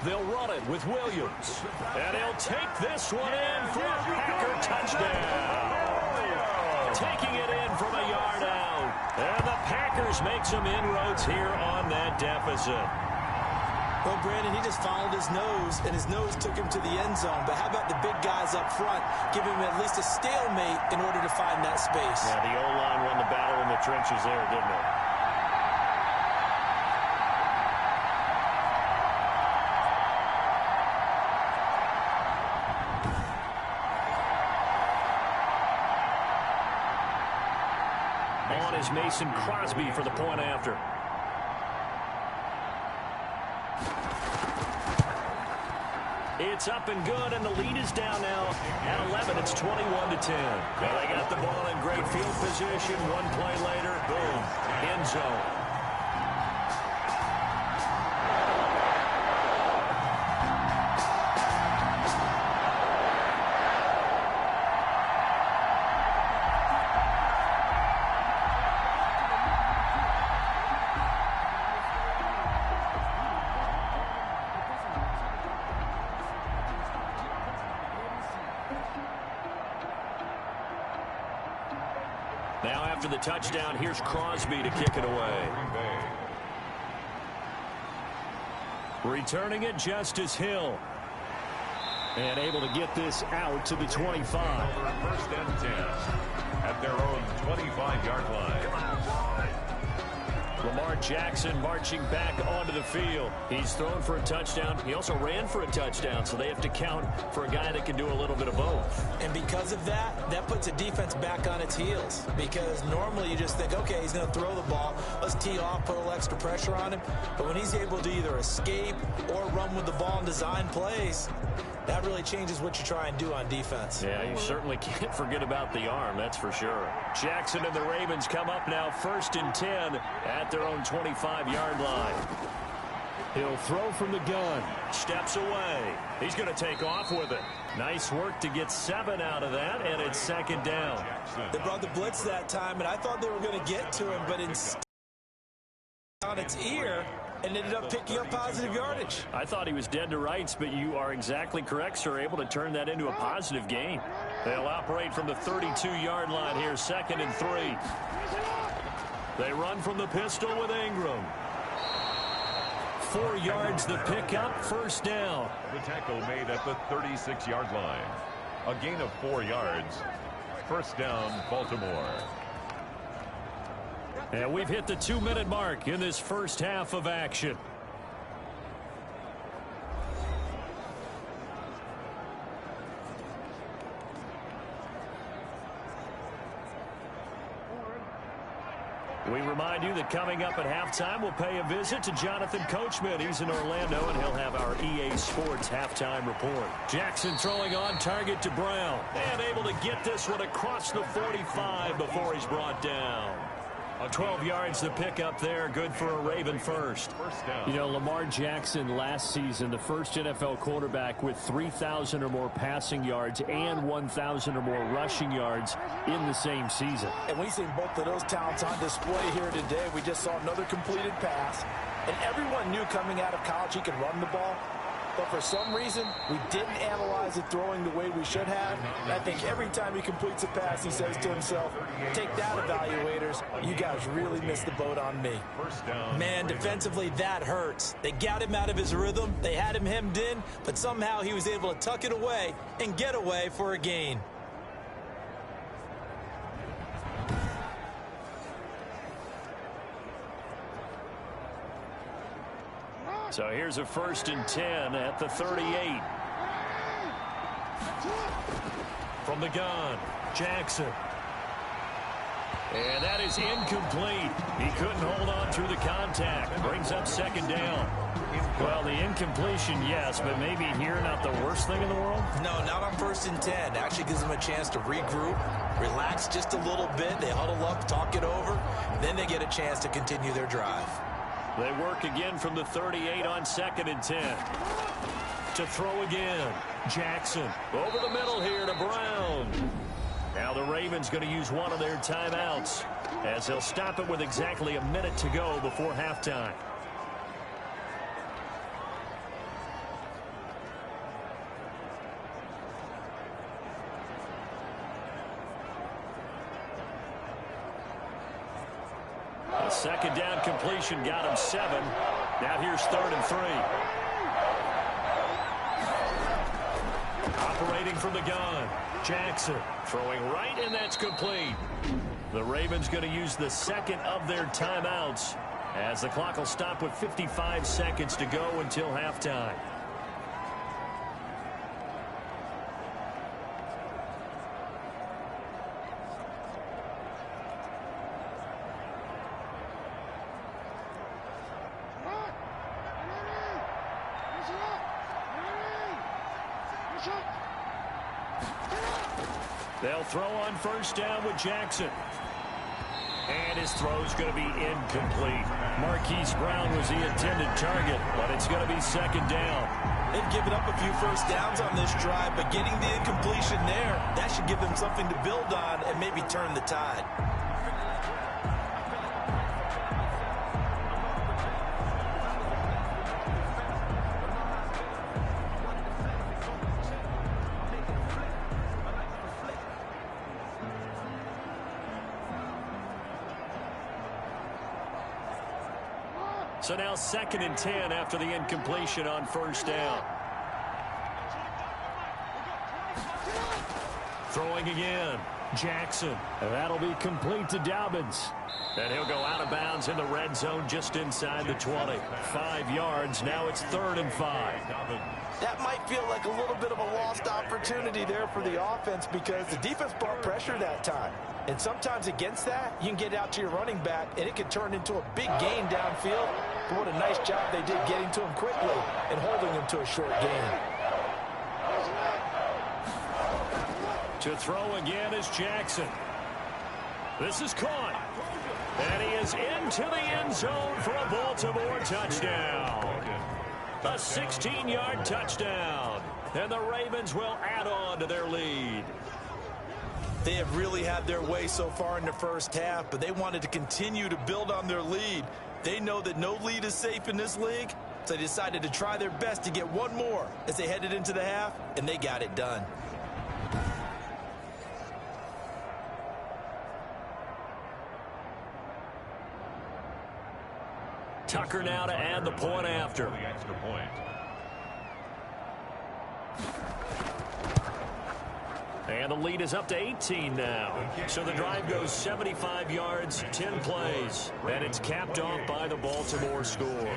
They'll run it with Williams. And he'll take this one in for a Packer touchdown. Taking it in from a yard out. And the Packers make some inroads here on that deficit. Well, Brandon, he just followed his nose, and his nose took him to the end zone. But how about the big guys up front, giving him at least a stalemate in order to find that space? Yeah, the O-line won the battle in the trenches there, didn't it? On is Mason Crosby for the point after. It's up and good, and the lead is down now at 11. It's 21-10. Now they got the ball in great field position. One play later, boom, end zone. Now after the touchdown, here's Crosby to kick it away. Returning it, Justice Hill. And able to get this out to the 25. First and 10 at their own 25-yard line. Lamar Jackson marching back onto the field. He's thrown for a touchdown. He also ran for a touchdown, so they have to count for a guy that can do a little bit of both. And because of that, that puts a defense back on its heels. Because normally you just think, okay, he's going to throw the ball. Let's tee off, put a little extra pressure on him. But when he's able to either escape or run with the ball and design plays, that really changes what you try and do on defense. Yeah, you certainly can't forget about the arm, that's for sure. Jackson and the Ravens come up now 1st and 10 at their own 25-yard line. He'll throw from the gun. Steps away. He's going to take off with it. Nice work to get 7 out of that, and it's second down. They brought the blitz that time, and I thought they were going to get to him, but instead on its ear and ended up picking up positive yardage. I thought he was dead to rights, but you are exactly correct, sir. Able to turn that into a positive gain. They'll operate from the 32-yard line here, 2nd and 3. They run from the pistol with Ingram. 4 yards the pickup, first down. The tackle made at the 36-yard line. A gain of 4 yards. First down, Baltimore. And we've hit the 2-minute mark in this first half of action. We remind you that coming up at halftime, we'll pay a visit to Jonathan Coachman. He's in Orlando, and he'll have our EA Sports halftime report. Jackson throwing on target to Brown. And able to get this one across the 45 before he's brought down. A 12 yards to pick up there. Good for a Raven first. You know, Lamar Jackson last season, the first NFL quarterback with 3,000 or more passing yards and 1,000 or more rushing yards in the same season. And we've seen both of those talents on display here today. We just saw another completed pass. And everyone knew coming out of college he could run the ball. But for some reason, we didn't analyze it throwing the way we should have. And I think every time he completes a pass, he says to himself, take that, evaluators. You guys really missed the boat on me. Man, defensively, that hurts. They got him out of his rhythm. They had him hemmed in, but somehow he was able to tuck it away and get away for a gain. So here's a 1st and 10 at the 38. From the gun, Jackson. And that is incomplete. He couldn't hold on through the contact. Brings up 2nd down. Well, the incompletion, yes, but maybe here not the worst thing in the world? No, not on 1st and 10. Actually gives them a chance to regroup, relax just a little bit. They huddle up, talk it over. Then they get a chance to continue their drive. They work again from the 38 on 2nd and 10. To throw again. Jackson over the middle here to Brown. Now the Ravens going to use one of their timeouts as they'll stop it with exactly a minute to go before halftime. A 2nd down completion got him 7. Now here's 3rd and 3. Operating from the gun. Jackson throwing right, and that's complete. The Ravens going to use the 2nd of their timeouts as the clock will stop with 55 seconds to go until halftime. They'll throw on 1st down with Jackson. And his throw's going to be incomplete. Marquise Brown was the intended target, but it's going to be 2nd down. They've given up a few 1st downs on this drive, but getting the incompletion there, that should give them something to build on and maybe turn the tide. So now 2nd and 10 after the incompletion on 1st down. Throwing again. Jackson. That'll be complete to Dobbins. And he'll go out of bounds in the red zone just inside the 20. 5 yards. Now it's 3rd and 5. That might feel like a little bit of a lost opportunity there for the offense because the defense brought pressure that time. And sometimes against that, you can get out to your running back, and it can turn into a big gain downfield. But what a nice job they did getting to him quickly and holding him to a short gain. To throw again is Jackson. This is caught. And he is into the end zone for a Baltimore touchdown. A 16-yard touchdown. And the Ravens will add on to their lead. They have really had their way so far in the 1st half, but they wanted to continue to build on their lead. They know that no lead is safe in this league, so they decided to try their best to get one more as they headed into the half, and they got it done. Tucker now to add the point after. And the lead is up to 18 now. So the drive goes 75 yards, 10 plays. And it's capped off by the Baltimore score.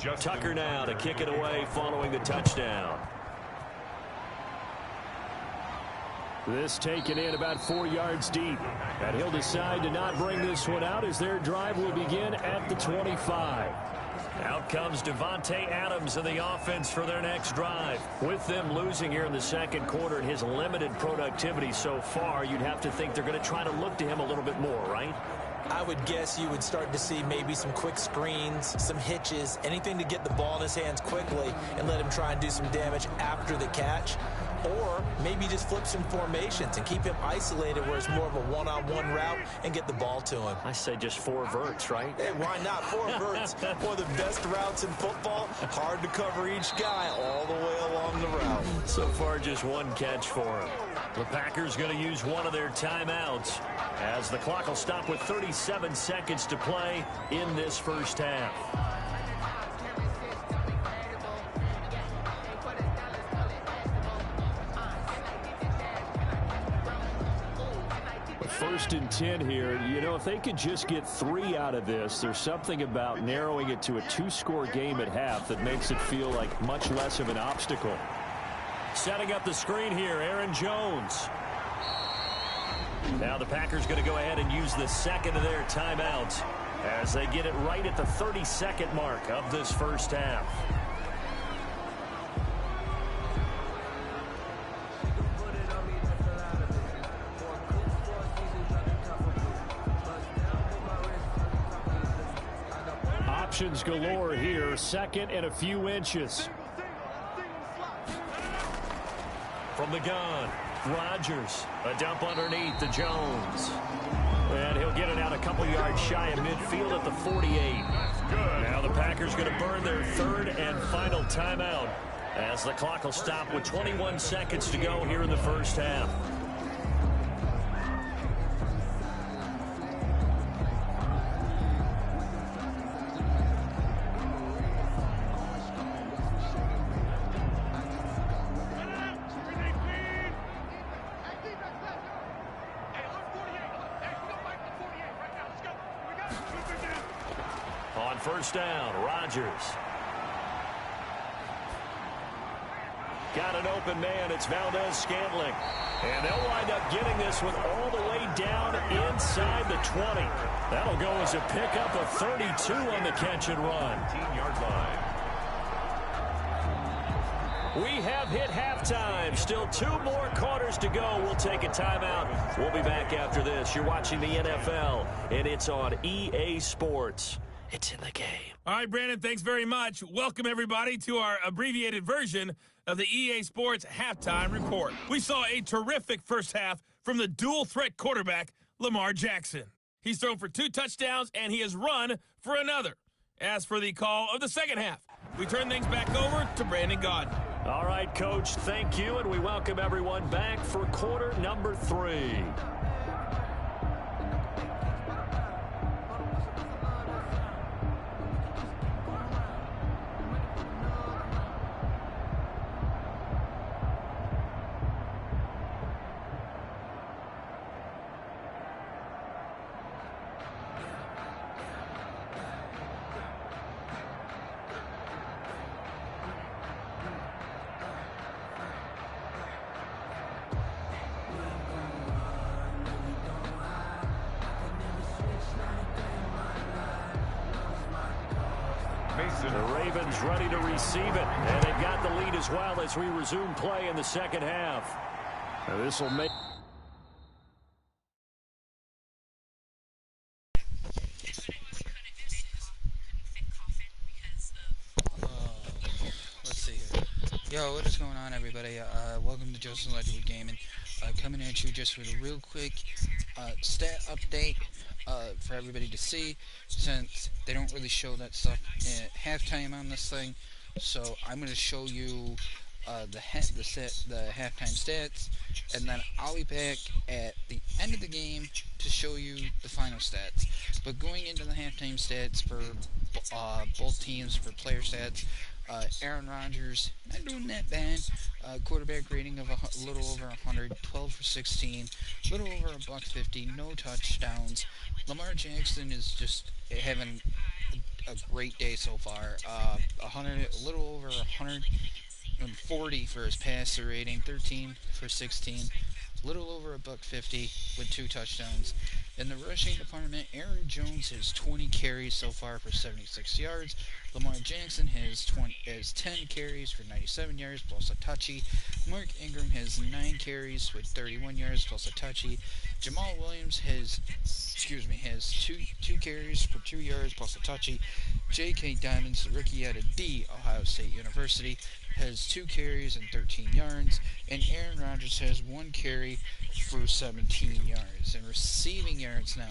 Tucker now to kick it away following the touchdown. This taken in about 4 yards deep. And he'll decide to not bring this one out as their drive will begin at the 25. Out comes Devontae Adams in the offense for their next drive. With them losing here in the second quarter and his limited productivity so far, you'd have to think they're going to try to look to him a little bit more, right? I would guess you would start to see maybe some quick screens, some hitches, anything to get the ball in his hands quickly and let him try and do some damage after the catch. Or maybe just flip some formations and keep him isolated where it's more of a one-on-one route and get the ball to him. I say just 4 verts, right? Hey, why not? 4 verts, one of the best routes in football. Hard to cover each guy all the way along the route. So far, just 1 catch for him. The Packers going to use one of their timeouts as the clock will stop with 37 seconds to play in this first half. First and 10 here. You know, if they could just get 3 out of this, there's something about narrowing it to a 2-score game at half that makes it feel like much less of an obstacle. Setting up the screen here, Aaron Jones. Now the Packers going to go ahead and use the second of their timeouts as they get it right at the 30-second mark of this first half. Options galore here. Second and a few inches. From the gun, Rodgers. A dump underneath to Jones. And he'll get it out a couple yards shy of midfield at the 48. Now the Packers going to burn their third and final timeout as the clock will stop with 21 seconds to go here in the first half. On first down, Rodgers. Got an open man. It's Valdez-Scantling. And they'll wind up getting this one all the way down inside the 20. That'll go as a pickup of 32 on the catch and run. 18-yard line. We have hit halftime. Still 2 more quarters to go. We'll take a timeout. We'll be back after this. You're watching the NFL, and it's on EA Sports. It's in the game. All right, Brandon, thanks very much. Welcome, everybody, to our abbreviated version of the EA Sports Halftime Report. We saw a terrific first half from the dual-threat quarterback, Lamar Jackson. He's thrown for 2 touchdowns, and he has run for another. As for the call of the second half, we turn things back over to Brandon Gaudin. All right, Coach, thank you, and we welcome everyone back for quarter number 3. The Ravens ready to receive it, and they've got the lead as well as we resume play in the second half. This will make... Let's see here. Yo, what is going on, everybody? Welcome to Joseph Ledgerwood Gaming. Coming at you just with a real quick stat update for everybody to see, since they don't really show that stuff at halftime on this thing. So I'm going to show you the halftime stats, and then I'll be back at the end of the game to show you the final stats. But going into the halftime stats for both teams, for player stats, Aaron Rodgers, not doing that bad. Quarterback rating of a little over 100, 12 for 16, little over $150, no touchdowns. Lamar Jackson is just having a great day so far. A little over 140 for his passer rating, 13 for 16, little over $150 with 2 touchdowns. In the rushing department, Aaron Jones has 20 carries so far for 76 yards. Lamar Jackson has 10 carries for 97 yards plus a touchy. Mark Ingram has 9 carries with 31 yards plus a touchy. Jamal Williams has two carries for 2 yards plus a touchy. J.K. Dobbins, the rookie out of The Ohio State University, has 2 carries and 13 yards, and Aaron Rodgers has 1 carry for 17 yards. And receiving yards now,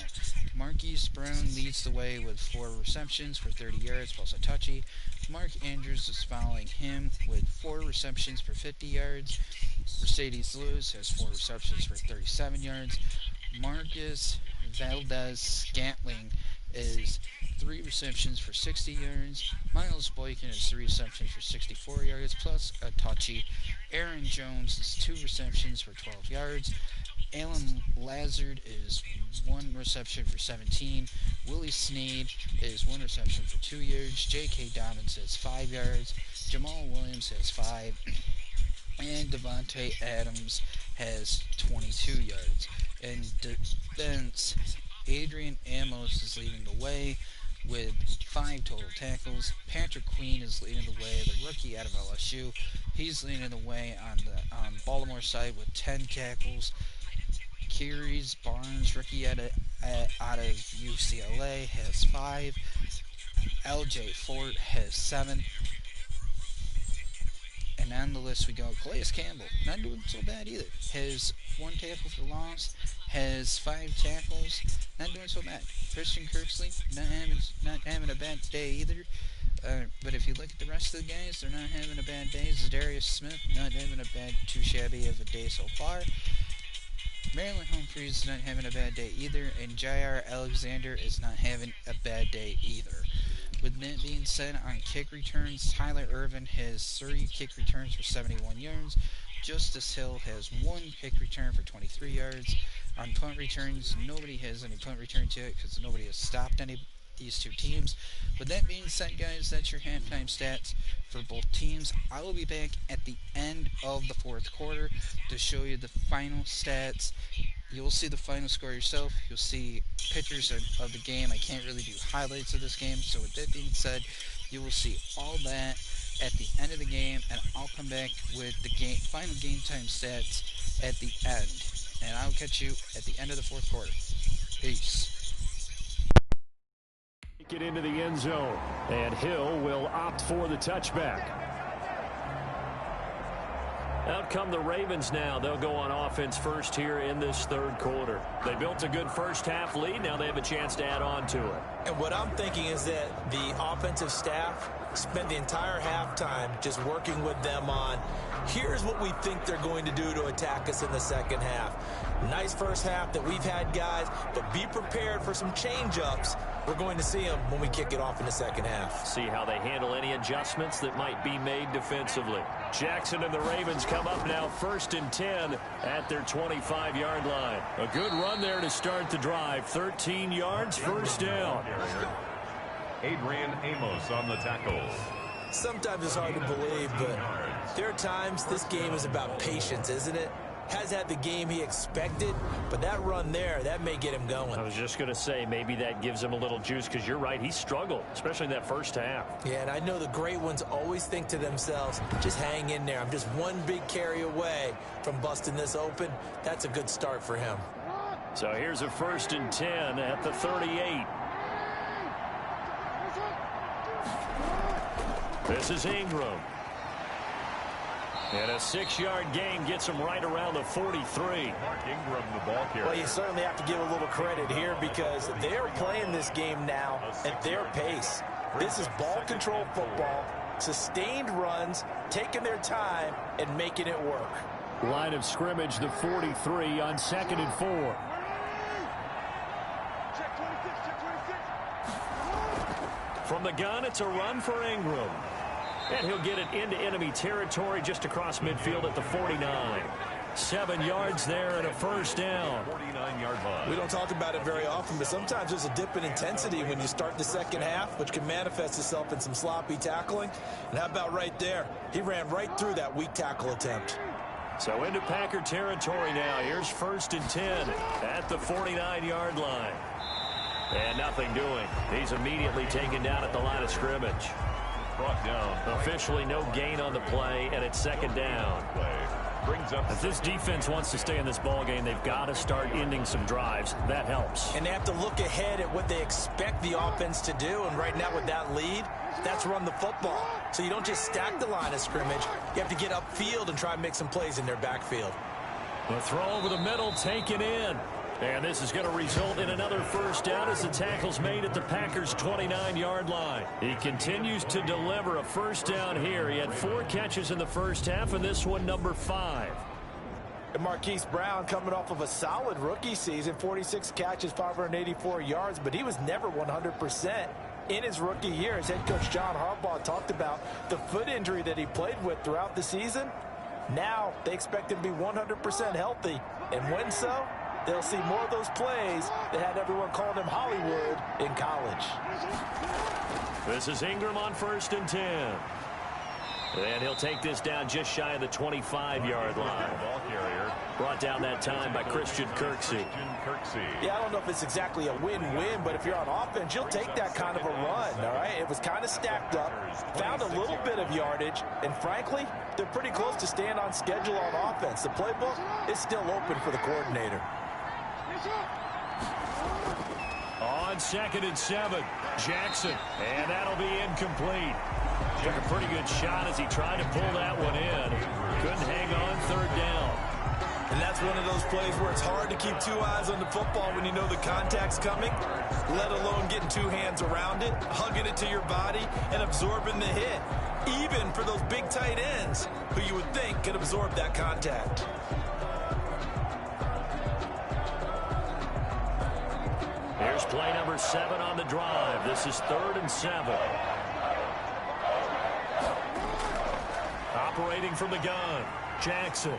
Marquise Brown leads the way with 4 receptions for 30 yards plus a touchy. Mark Andrews is following him with 4 receptions for 50 yards. Mercedes Lewis has 4 receptions for 37 yards. Marcus Valdez-Scantling is 3 receptions for 60 yards. Miles Boykin has 3 receptions for 64 yards plus a touchy. Aaron Jones is 2 receptions for 12 yards. Alan Lazard is 1 reception for 17. Willie Snead is 1 reception for 2 yards. J.K. Dobbins has 5 yards. Jamal Williams has 5. And Devontae Adams has 22 yards. In defense, Adrian Amos is leading the way with 5 total tackles. Patrick Queen is leading the way, the rookie out of LSU. He's leading the way on the Baltimore side with 10 tackles. Kyrie's Barnes, rookie out of UCLA, has 5. L.J. Fort has 7. And on the list we go, Calais Campbell, not doing so bad either. Has 1 tackle for loss, has 5 tackles, not doing so bad. Christian Kirksey, not having a bad day either. But if you look at the rest of the guys, they're not having a bad day. Zadarius Smith, not having a too shabby of a day so far. Maryland Humphreys is not having a bad day either, and Jair Alexander is not having a bad day either. With that being said, on kick returns, Tyler Irvin has 3 kick returns for 71 yards. Justice Hill has 1 kick return for 23 yards. On punt returns, nobody has any punt returns yet because nobody has stopped these 2 teams. With that being said, guys, that's your halftime stats for both teams. I will be back at the end of the 4th quarter to show you the final stats. You will see the final score yourself. You'll see pictures of the game. I can't really do highlights of this game. So with that being said, you will see all that at the end of the game, and I'll come back with the final game time stats at the end. And I'll catch you at the end of the 4th quarter. Peace. Get into the end zone, and Hill will opt for the touchback. Out come the Ravens now. They'll go on offense first here in this 3rd quarter. They built a good first half lead. Now they have a chance to add on to it. And what I'm thinking is that the offensive staff spent the entire halftime just working with them on, here's what we think they're going to do to attack us in the second half. Nice first half that we've had, guys, but be prepared for some change-ups. We're going to see them when we kick it off in the second half. See how they handle any adjustments that might be made defensively. Jackson and the Ravens come up now 1st and 10 at their 25-yard line. A good run there to start the drive. 13 yards, first down. Adrian Amos on the tackle. Sometimes it's hard to believe, but there are times this game is about patience, isn't it? Has had the game he expected, but that run there, that may get him going. I was just going to say, maybe that gives him a little juice, because you're right, he struggled, especially in that first half. Yeah, and I know the great ones always think to themselves, just hang in there. I'm just one big carry away from busting this open. That's a good start for him. So here's a 1st and 10 at the 38. This is Ingram. And a 6-yard gain gets him right around the 43. Mark Ingram, the ball carrier. Well, you certainly have to give a little credit here because they're playing this game now at their pace. This is ball control football, sustained runs, taking their time, and making it work. Line of scrimmage, the 43 on 2nd and 4. From the gun, it's a run for Ingram. And he'll get it into enemy territory just across midfield at the 49. 7 yards there and a first down. 49-yard line. We don't talk about it very often, but sometimes there's a dip in intensity when you start the second half, which can manifest itself in some sloppy tackling. And how about right there? He ran right through that weak tackle attempt. So into Packer territory now. Here's 1st and 10 at the 49-yard line. And nothing doing. He's immediately taken down at the line of scrimmage. Brought down. Officially no gain on the play, and it's 2nd down. Brings up. If this defense wants to stay in this ball game, they've got to start ending some drives. That helps. And they have to look ahead at what they expect the offense to do. And right now with that lead, that's run the football. So you don't just stack the line of scrimmage. You have to get upfield and try and make some plays in their backfield. The throw over the middle taken in. And this is going to result in another first down as the tackle's made at the Packers' 29-yard line. He continues to deliver a first down here. He had 4 catches in the first half, and this one number 5. And Marquise Brown coming off of a solid rookie season, 46 catches, 584 yards, but he was never 100% in his rookie year. As head coach John Harbaugh talked about the foot injury that he played with throughout the season. Now they expect him to be 100% healthy, and when so, they'll see more of those plays that had everyone calling him Hollywood in college. This is Ingram on 1st and 10. And he'll take this down just shy of the 25-yard line. Ball carrier. Brought down that time by Christian Kirksey. Yeah, I don't know if it's exactly a win-win, but if you're on offense, you'll take that kind of a run, all right? It was kind of stacked up, found a little bit of yardage, and frankly, they're pretty close to staying on schedule on offense. The playbook is still open for the coordinator. On 2nd and 7, Jackson, and that'll be incomplete. Took a pretty good shot as he tried to pull that one in. Couldn't hang on 3rd down. And that's one of those plays where it's hard to keep 2 eyes on the football when you know the contact's coming, let alone getting 2 hands around it, hugging it to your body, and absorbing the hit. Even for those big tight ends who you would think could absorb that contact. Here's play number 7 on the drive. This is 3rd and 7. Operating from the gun, Jackson.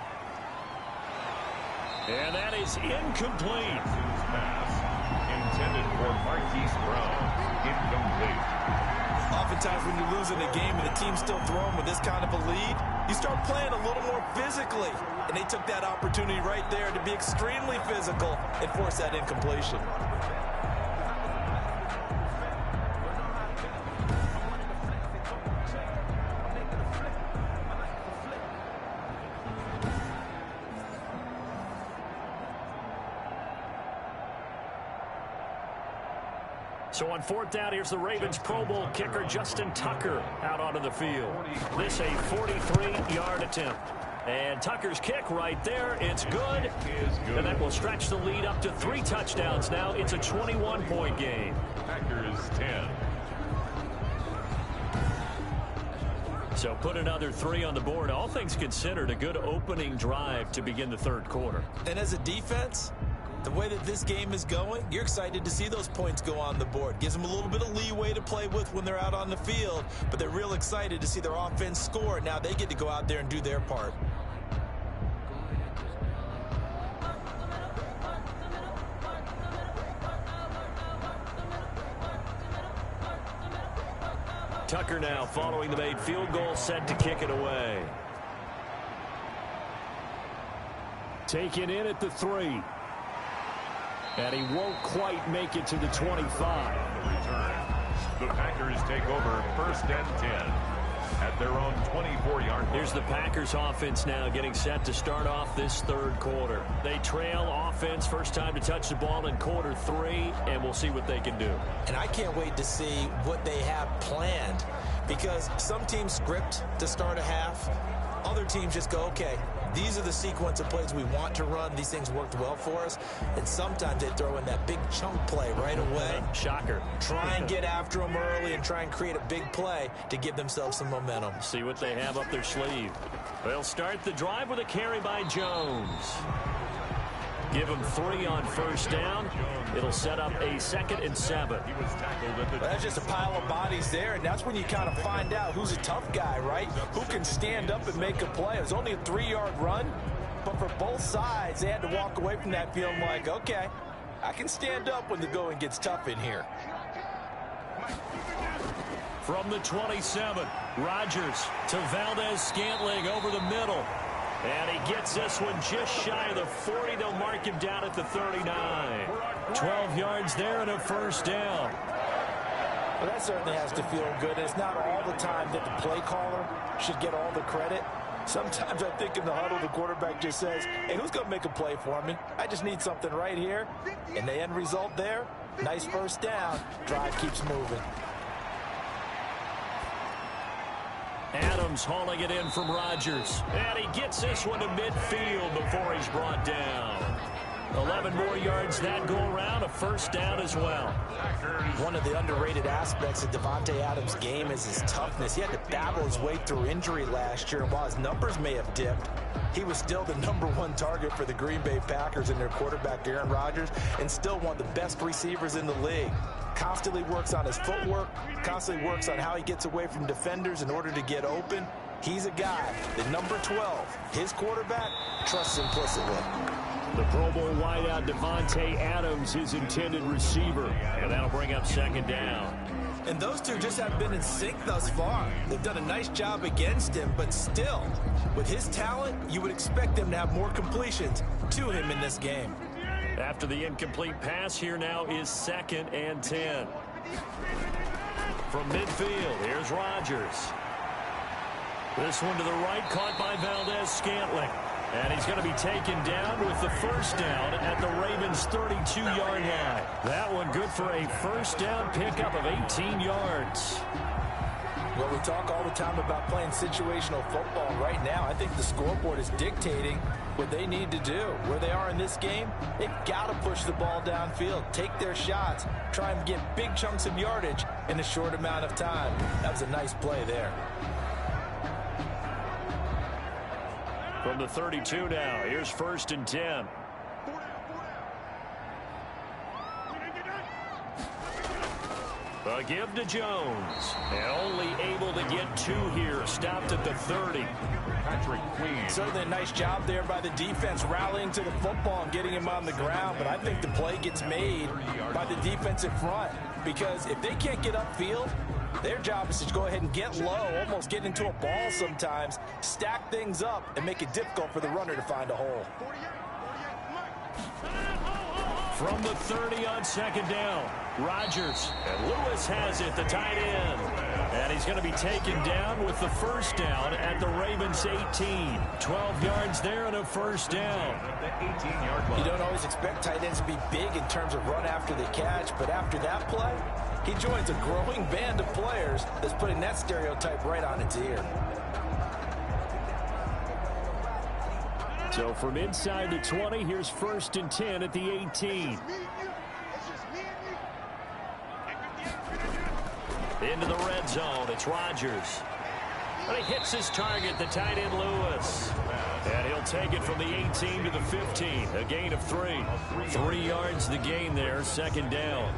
And that is incomplete. Pass intended for Marquise Brown. Incomplete. Oftentimes when you're losing a game and the team's still throwing with this kind of a lead, you start playing a little more physically. And they took that opportunity right there to be extremely physical and force that incompletion. So on 4th down, here's the Ravens Pro Bowl kicker Justin Tucker out onto the field. This a 43-yard attempt. And Tucker's kick right there, it's good. And that will stretch the lead up to 3 touchdowns now. It's a 21-point game. Packers 10. So put another 3 on the board. All things considered, a good opening drive to begin the 3rd quarter. And as a defense, the way that this game is going, you're excited to see those points go on the board. Gives them a little bit of leeway to play with when they're out on the field, but they're real excited to see their offense score. Now they get to go out there and do their part. Tucker now following the made field goal, set to kick it away. Taken in at the 3. And he won't quite make it to the 25. Return. The Packers take over 1st and 10 at their own 24-yard line. Here's the Packers offense now getting set to start off this 3rd quarter. They trail offense, first time to touch the ball in quarter 3, and we'll see what they can do. And I can't wait to see what they have planned, because some teams script to start a half. Other teams just go, okay, these are the sequence of plays we want to run. These things worked well for us. And sometimes they throw in that big chunk play right away. Shocker. Try and get after them early and try and create a big play to give themselves some momentum. See what they have up their sleeve. They'll start the drive with a carry by Jones. Give him 3 on 1st down. It'll set up a 2nd and 7. That's just a pile of bodies there, and that's when you kind of find out who's a tough guy, right? Who can stand up and make a play. It was only a 3-yard run, But for both sides, they had to walk away from that feeling like, okay, I can stand up when the going gets tough in here. From the 27, Rodgers to Valdez-Scantling over the middle. And he gets this one just shy of the 40. They'll mark him down at the 39. 12 yards there and a first down. Well, that certainly has to feel good. It's not all the time that the play caller should get all the credit. Sometimes I think in the huddle, the quarterback just says, hey, who's going to make a play for me? I just need something right here. And the end result there, nice first down. Drive keeps moving. Adams hauling it in from Rodgers. And he gets this one to midfield before he's brought down. 11 more yards that go around, a first down as well. One of the underrated aspects of Davante Adams' game is his toughness. He had to battle his way through injury last year, and while his numbers may have dipped, he was still the #1 target for the Green Bay Packers and their quarterback, Aaron Rodgers, and still one of the best receivers in the league. Constantly works on his footwork, constantly works on how he gets away from defenders in order to get open. He's a guy that number 12, his quarterback, trusts implicitly. The Pro Bowl wideout Davante Adams, his intended receiver. And that'll bring up second down. And those two just haven't been in sync thus far. They've done a nice job against him, but still, with his talent, you would expect them to have more completions to him in this game. After the incomplete pass, here now is 2nd and 10. From midfield, here's Rodgers. This one to the right, caught by Valdez-Scantling. And he's going to be taken down with the first down at the Ravens' 32-yard line. That one good for a first down pickup of 18 yards. Well, we talk all the time about playing situational football. Right now, I think the scoreboard is dictating what they need to do. Where they are in this game, they've got to push the ball downfield, take their shots, try and get big chunks of yardage in a short amount of time. That was a nice play there. From the 32 now, here's 1st and 10. A give to Jones. And only able to get 2 here. Stopped at the 30. Patrick Queen. Certainly a nice job there by the defense rallying to the football and getting him on the ground. But I think the play gets made by the defensive front. Because if they can't get upfield, their job is to go ahead and get low, almost get into a ball sometimes, stack things up, and make it difficult for the runner to find a hole. From the 30 on 2nd down, Rodgers. And Lewis has it, the tight end. And he's going to be taken down with the first down at the Ravens' 18. 12 yards there and a first down. You don't always expect tight ends to be big in terms of run after the catch, but after that play, he joins a growing band of players that's putting that stereotype right on its ear. So from inside the 20, here's 1st and 10 at the 18. Into the red zone, it's Rodgers. And he hits his target, the tight end Lewis. And he'll take it from the 18 to the 15, a gain of 3. 3 yards the gain there, 2nd down.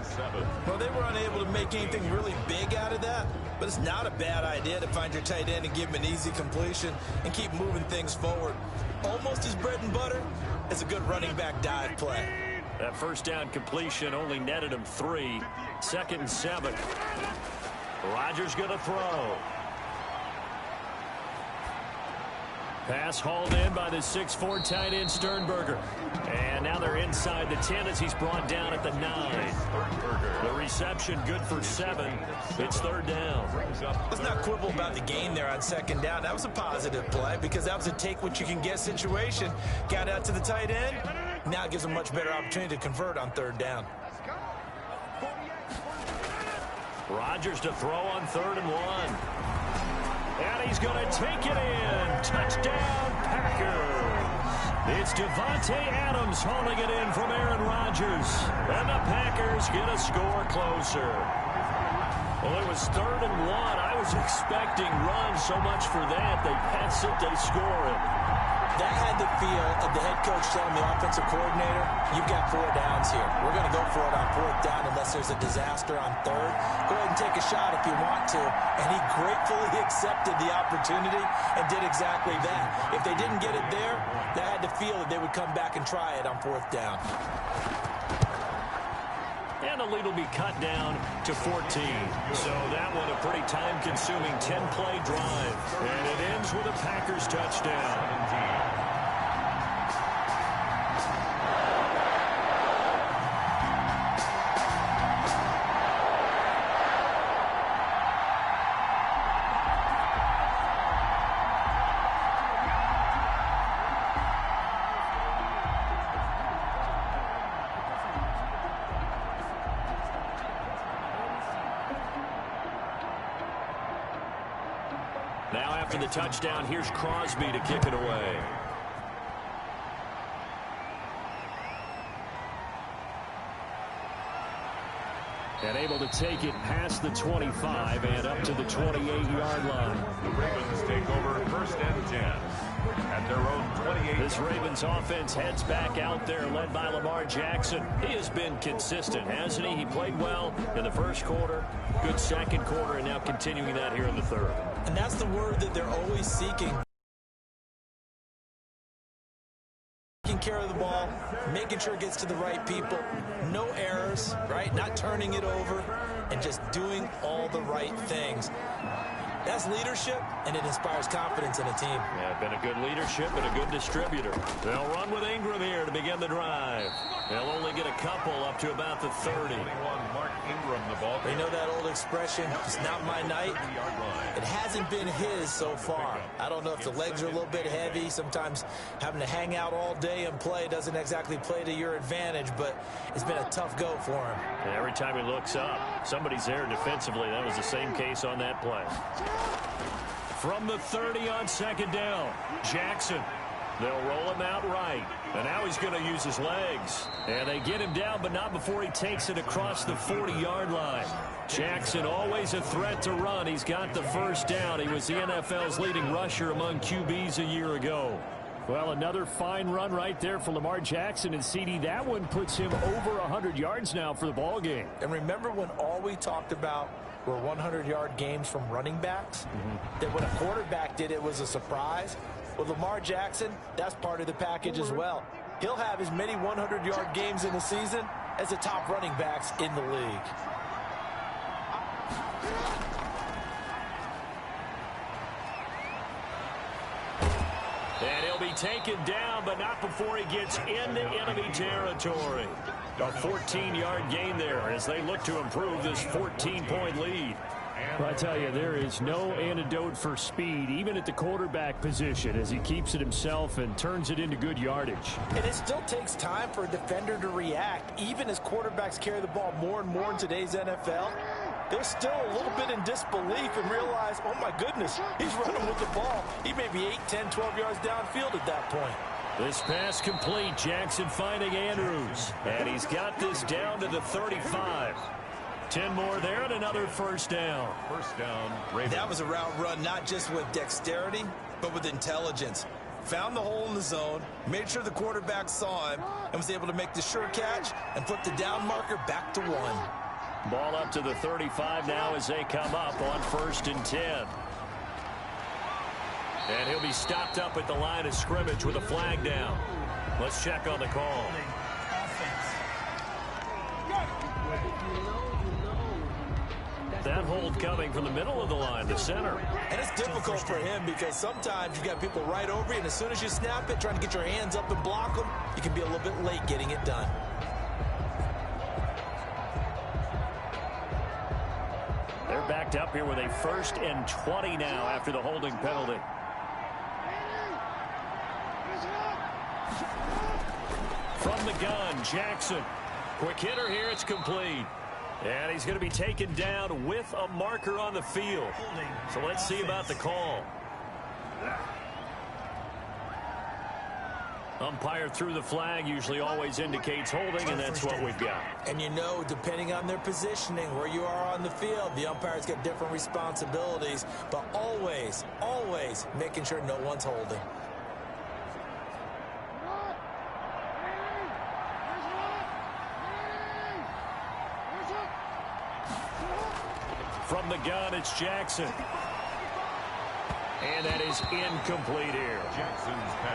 Well, they were unable to make anything really big out of that, but it's not a bad idea to find your tight end and give him an easy completion and keep moving things forward. Almost his bread and butter is a good running back dive play. That first down completion only netted him 3. 2nd and 7. Rodgers going to throw. Pass hauled in by the 6'4" tight end Sternberger. And now they're inside the 10 as he's brought down at the 9. The reception good for 7. It's 3rd down. Let's not quibble about the gain there on 2nd down. That was a positive play because that was a take-what-you-can-get situation. Got out to the tight end. Now it gives him a much better opportunity to convert on 3rd down. Rodgers to throw on 3rd and 1. And he's going to take it in. Touchdown, Packers. It's Davante Adams hauling it in from Aaron Rodgers. And the Packers get a score closer. Well, it was 3rd and 1. I was expecting runs so much for that. They pass it, they score it. That had the feel of the head coach telling the offensive coordinator, you've got 4 downs here. We're going to go for it on 4th down unless there's a disaster on 3rd. Go ahead and take a shot if you want to. And he gratefully accepted the opportunity and did exactly that. If they didn't get it there, that had the feel that they would come back and try it on 4th down. And the lead will be cut down to 14. So that one a pretty time-consuming 10-play drive. And it ends with a Packers touchdown. Now after the touchdown, here's Crosby to kick it away. And able to take it past the 25 and up to the 28-yard line. The Ravens take over 1st and 10 at their own 28. This Ravens offense heads back out there, led by Lamar Jackson. He has been consistent, hasn't he? He played well in the first quarter, good second quarter, and now continuing that here in the 3rd. And that's the word that they're always seeking. Taking care of the ball, making sure it gets to the right people, no errors, right? Not turning it over, and just doing all the right things. That's leadership, and it inspires confidence in a team. Yeah, been a good leadership and a good distributor. They'll run with Ingram here to begin the drive. They'll only get a couple up to about the 30. Mark Ingram, the ball. You know that old expression, it's not my night? It hasn't been his so far. I don't know if the legs are a little bit heavy. Sometimes having to hang out all day and play doesn't exactly play to your advantage, but it's been a tough go for him. And every time he looks up, somebody's there defensively. That was the same case on that play. From the 30 on 2nd down, Jackson. They'll roll him out right. And now he's going to use his legs. And they get him down, but not before he takes it across the 40-yard line. Jackson always a threat to run. He's got the 1st down. He was the NFL's leading rusher among QBs a year ago. Well, another fine run right there for Lamar Jackson. And, CD, that one puts him over 100 yards now for the ball game. And remember when all we talked about were 100-yard games from running backs? That when a quarterback did it was a surprise? With Lamar Jackson, that's part of the package as well. He'll have as many 100-yard games in the season as the top running backs in the league. And he'll be taken down, but not before he gets into enemy territory. A 14-yard gain there as they look to improve this 14-point lead. Well, I tell you, there is no antidote for speed, even at the quarterback position, as he keeps it himself and turns it into good yardage. And it still takes time for a defender to react. Even as quarterbacks carry the ball more and more in today's NFL, they're still a little bit in disbelief and realize, oh, my goodness, he's running with the ball. He may be 8, 10, 12 yards downfield at that point. This pass complete. Jackson finding Andrews. And he's got this down to the 35. 10 more there and another 1st down. 1st down, Ravens. That was a route run not just with dexterity, but with intelligence. Found the hole in the zone, made sure the quarterback saw him, and was able to make the sure catch and flip the down marker back to 1. Ball up to the 35 now as they come up on 1st and 10. And he'll be stopped up at the line of scrimmage with a flag down. Let's check on the call. That hold coming from the middle of the line, the center. And it's difficult for him because sometimes you got people right over you, and as soon as you snap it, trying to get your hands up and block them, you can be a little bit late getting it done. They're backed up here with a 1st and 20 now after the holding penalty. From the gun, Jackson. Quick hitter here, it's complete. And he's going to be taken down with a marker on the field. So let's see about the call. Umpire threw the flag, usually always indicates holding, and that's what we've got. And you know, depending on their positioning, where you are on the field, the umpires get different responsibilities, but always, always making sure no one's holding. run. It's Jackson. And that is incomplete here.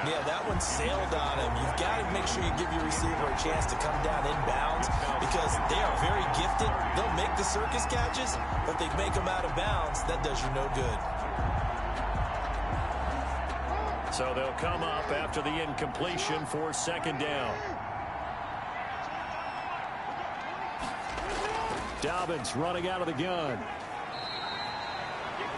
Yeah, that one sailed on him. You've got to make sure you give your receiver a chance to come down inbounds because they are very gifted. They'll make the circus catches, but they make them out of bounds. That does you no good. So they'll come up after the incompletion for second down. Dobbins running out of the gun.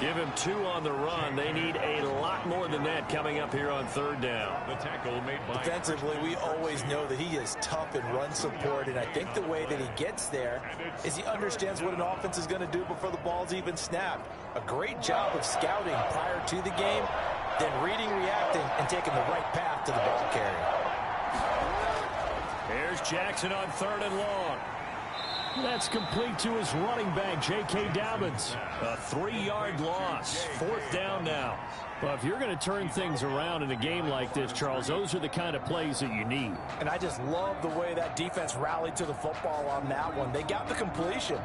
Give him 2 on the run. They need a lot more than that coming up here on third down. The tackle made by defensively, we always know that he is tough in run support, and I think the way that he gets there is he understands what an offense is going to do before the ball's even snapped. A great job of scouting prior to the game, then reading, reacting, and taking the right path to the ball carrier. Here's Jackson on 3rd and long. That's complete to his running back, J.K. Dobbins. A 3-yard loss. 4th down now. Well, if you're going to turn things around in a game like this, Charles, those are the kind of plays that you need. And I just love the way that defense rallied to the football on that one. They got the completion,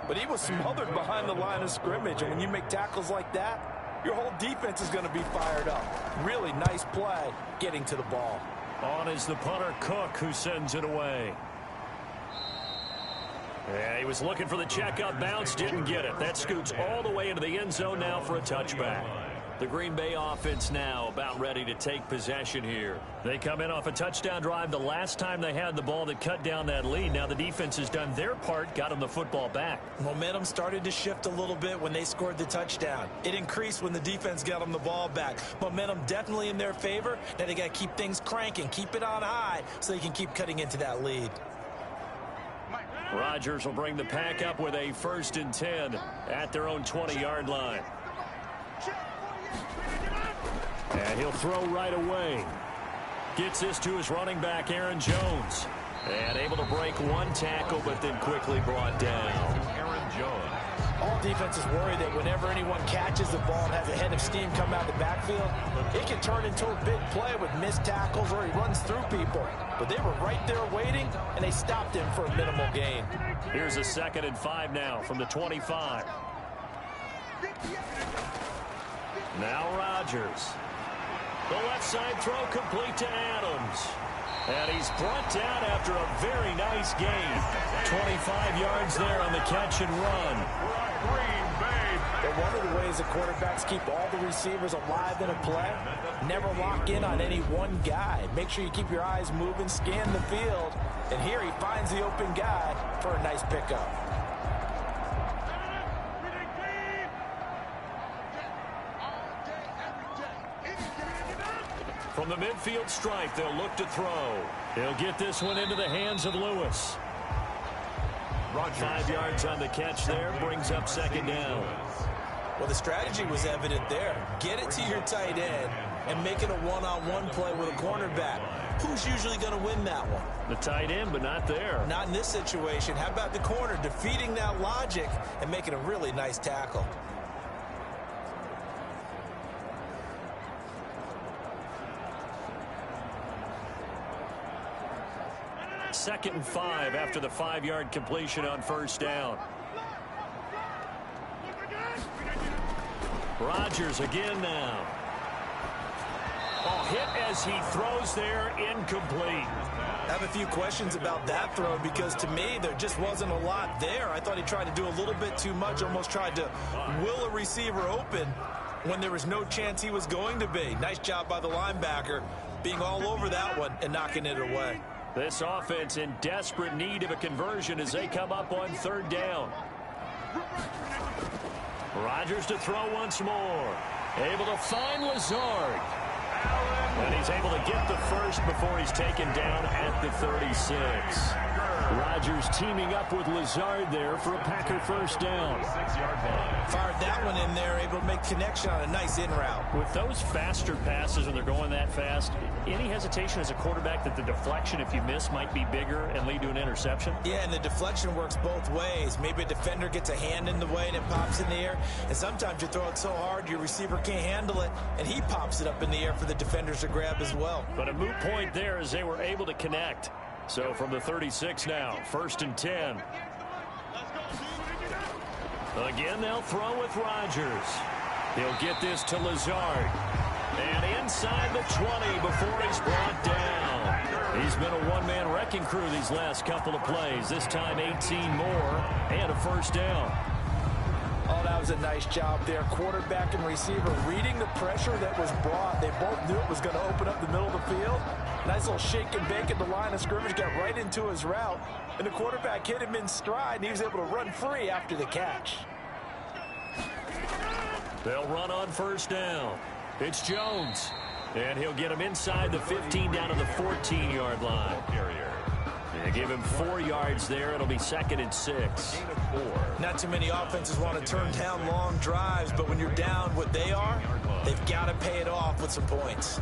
but he was smothered behind the line of scrimmage. And when you make tackles like that, your whole defense is going to be fired up. Really nice play getting to the ball. On is the punter, Cook, who sends it away. Yeah, he was looking for the checkup bounce, didn't get it. That scoots all the way into the end zone now for a touchback. The Green Bay offense now about ready to take possession here. They come in off a touchdown drive the last time they had the ball that cut down that lead. Now the defense has done their part, got them the football back. Momentum started to shift a little bit when they scored the touchdown. It increased when the defense got them the ball back. Momentum definitely in their favor. Now they got to keep things cranking, keep it on high so they can keep cutting into that lead. Rodgers will bring the pack up with a 1st and 10 at their own 20-yard line. And he'll throw right away. Gets this to his running back, Aaron Jones. And able to break 1 tackle, but then quickly brought down. Aaron Jones. All defenses worry that whenever anyone catches the ball and has a head of steam come out of the backfield, it can turn into a big play with missed tackles or he runs through people. But they were right there waiting, and they stopped him for a minimal gain. Here's a 2nd and 5 now from the 25. Now Rodgers. The left side throw complete to Adams. And he's brought down after a very nice gain. 25 yards there on the catch and run. Green Bay. But one of the ways the quarterbacks keep all the receivers alive in a play, never lock in on any one guy. Make sure you keep your eyes moving, scan the field, and here he finds the open guy for a nice pickup. From the midfield stripe, they'll look to throw. They'll get this one into the hands of Lewis. 5 yards on the catch there, brings up 2nd down. Well, the strategy was evident there. Get it to your tight end and make it a one-on-one play with a cornerback. Who's usually going to win that one? The tight end, but not there. Not in this situation. How about the corner defeating that logic and making a really nice tackle? Second and 5 after the 5-yard completion on 1st down. Rodgers again now. Oh, hit as he throws there, incomplete. I have a few questions about that throw because to me there just wasn't a lot there. I thought he tried to do a little bit too much, almost tried to will a receiver open when there was no chance he was going to be. Nice job by the linebacker being all over that one and knocking it away. This offense in desperate need of a conversion as they come up on 3rd down. Rodgers to throw once more. Able to find Lazard. And he's able to get the first before he's taken down at the 36. Rodgers teaming up with Lazard there for a Packer 1st down. 6-yard line. Fired that one in there, able to make connection on a nice in route. With those faster passes and they're going that fast, any hesitation as a quarterback that the deflection, if you miss, might be bigger and lead to an interception? Yeah, and the deflection works both ways. Maybe a defender gets a hand in the way and it pops in the air. And sometimes you throw it so hard your receiver can't handle it, and he pops it up in the air for the defenders to grab as well. But a moot point there as they were able to connect. So from the 36 now, 1st and 10. Again, they'll throw with Rodgers. He'll get this to Lazard. And inside the 20 before he's brought down. He's been a one-man wrecking crew these last couple of plays. This time 18 more and a first down. Oh, that was a nice job there. Quarterback and receiver reading the pressure that was brought. They both knew it was going to open up the middle of the field. Nice little shake and bake at the line of scrimmage. Got right into his route. And the quarterback hit him in stride, and he was able to run free after the catch. They'll run on first down. It's Jones. And he'll get him inside the 15 down to the 14-yard line. They give him 4 yards there. It'll be 2nd and 6. Not too many offenses want to turn down long drives, but when you're down what they are, they've got to pay it off with some points.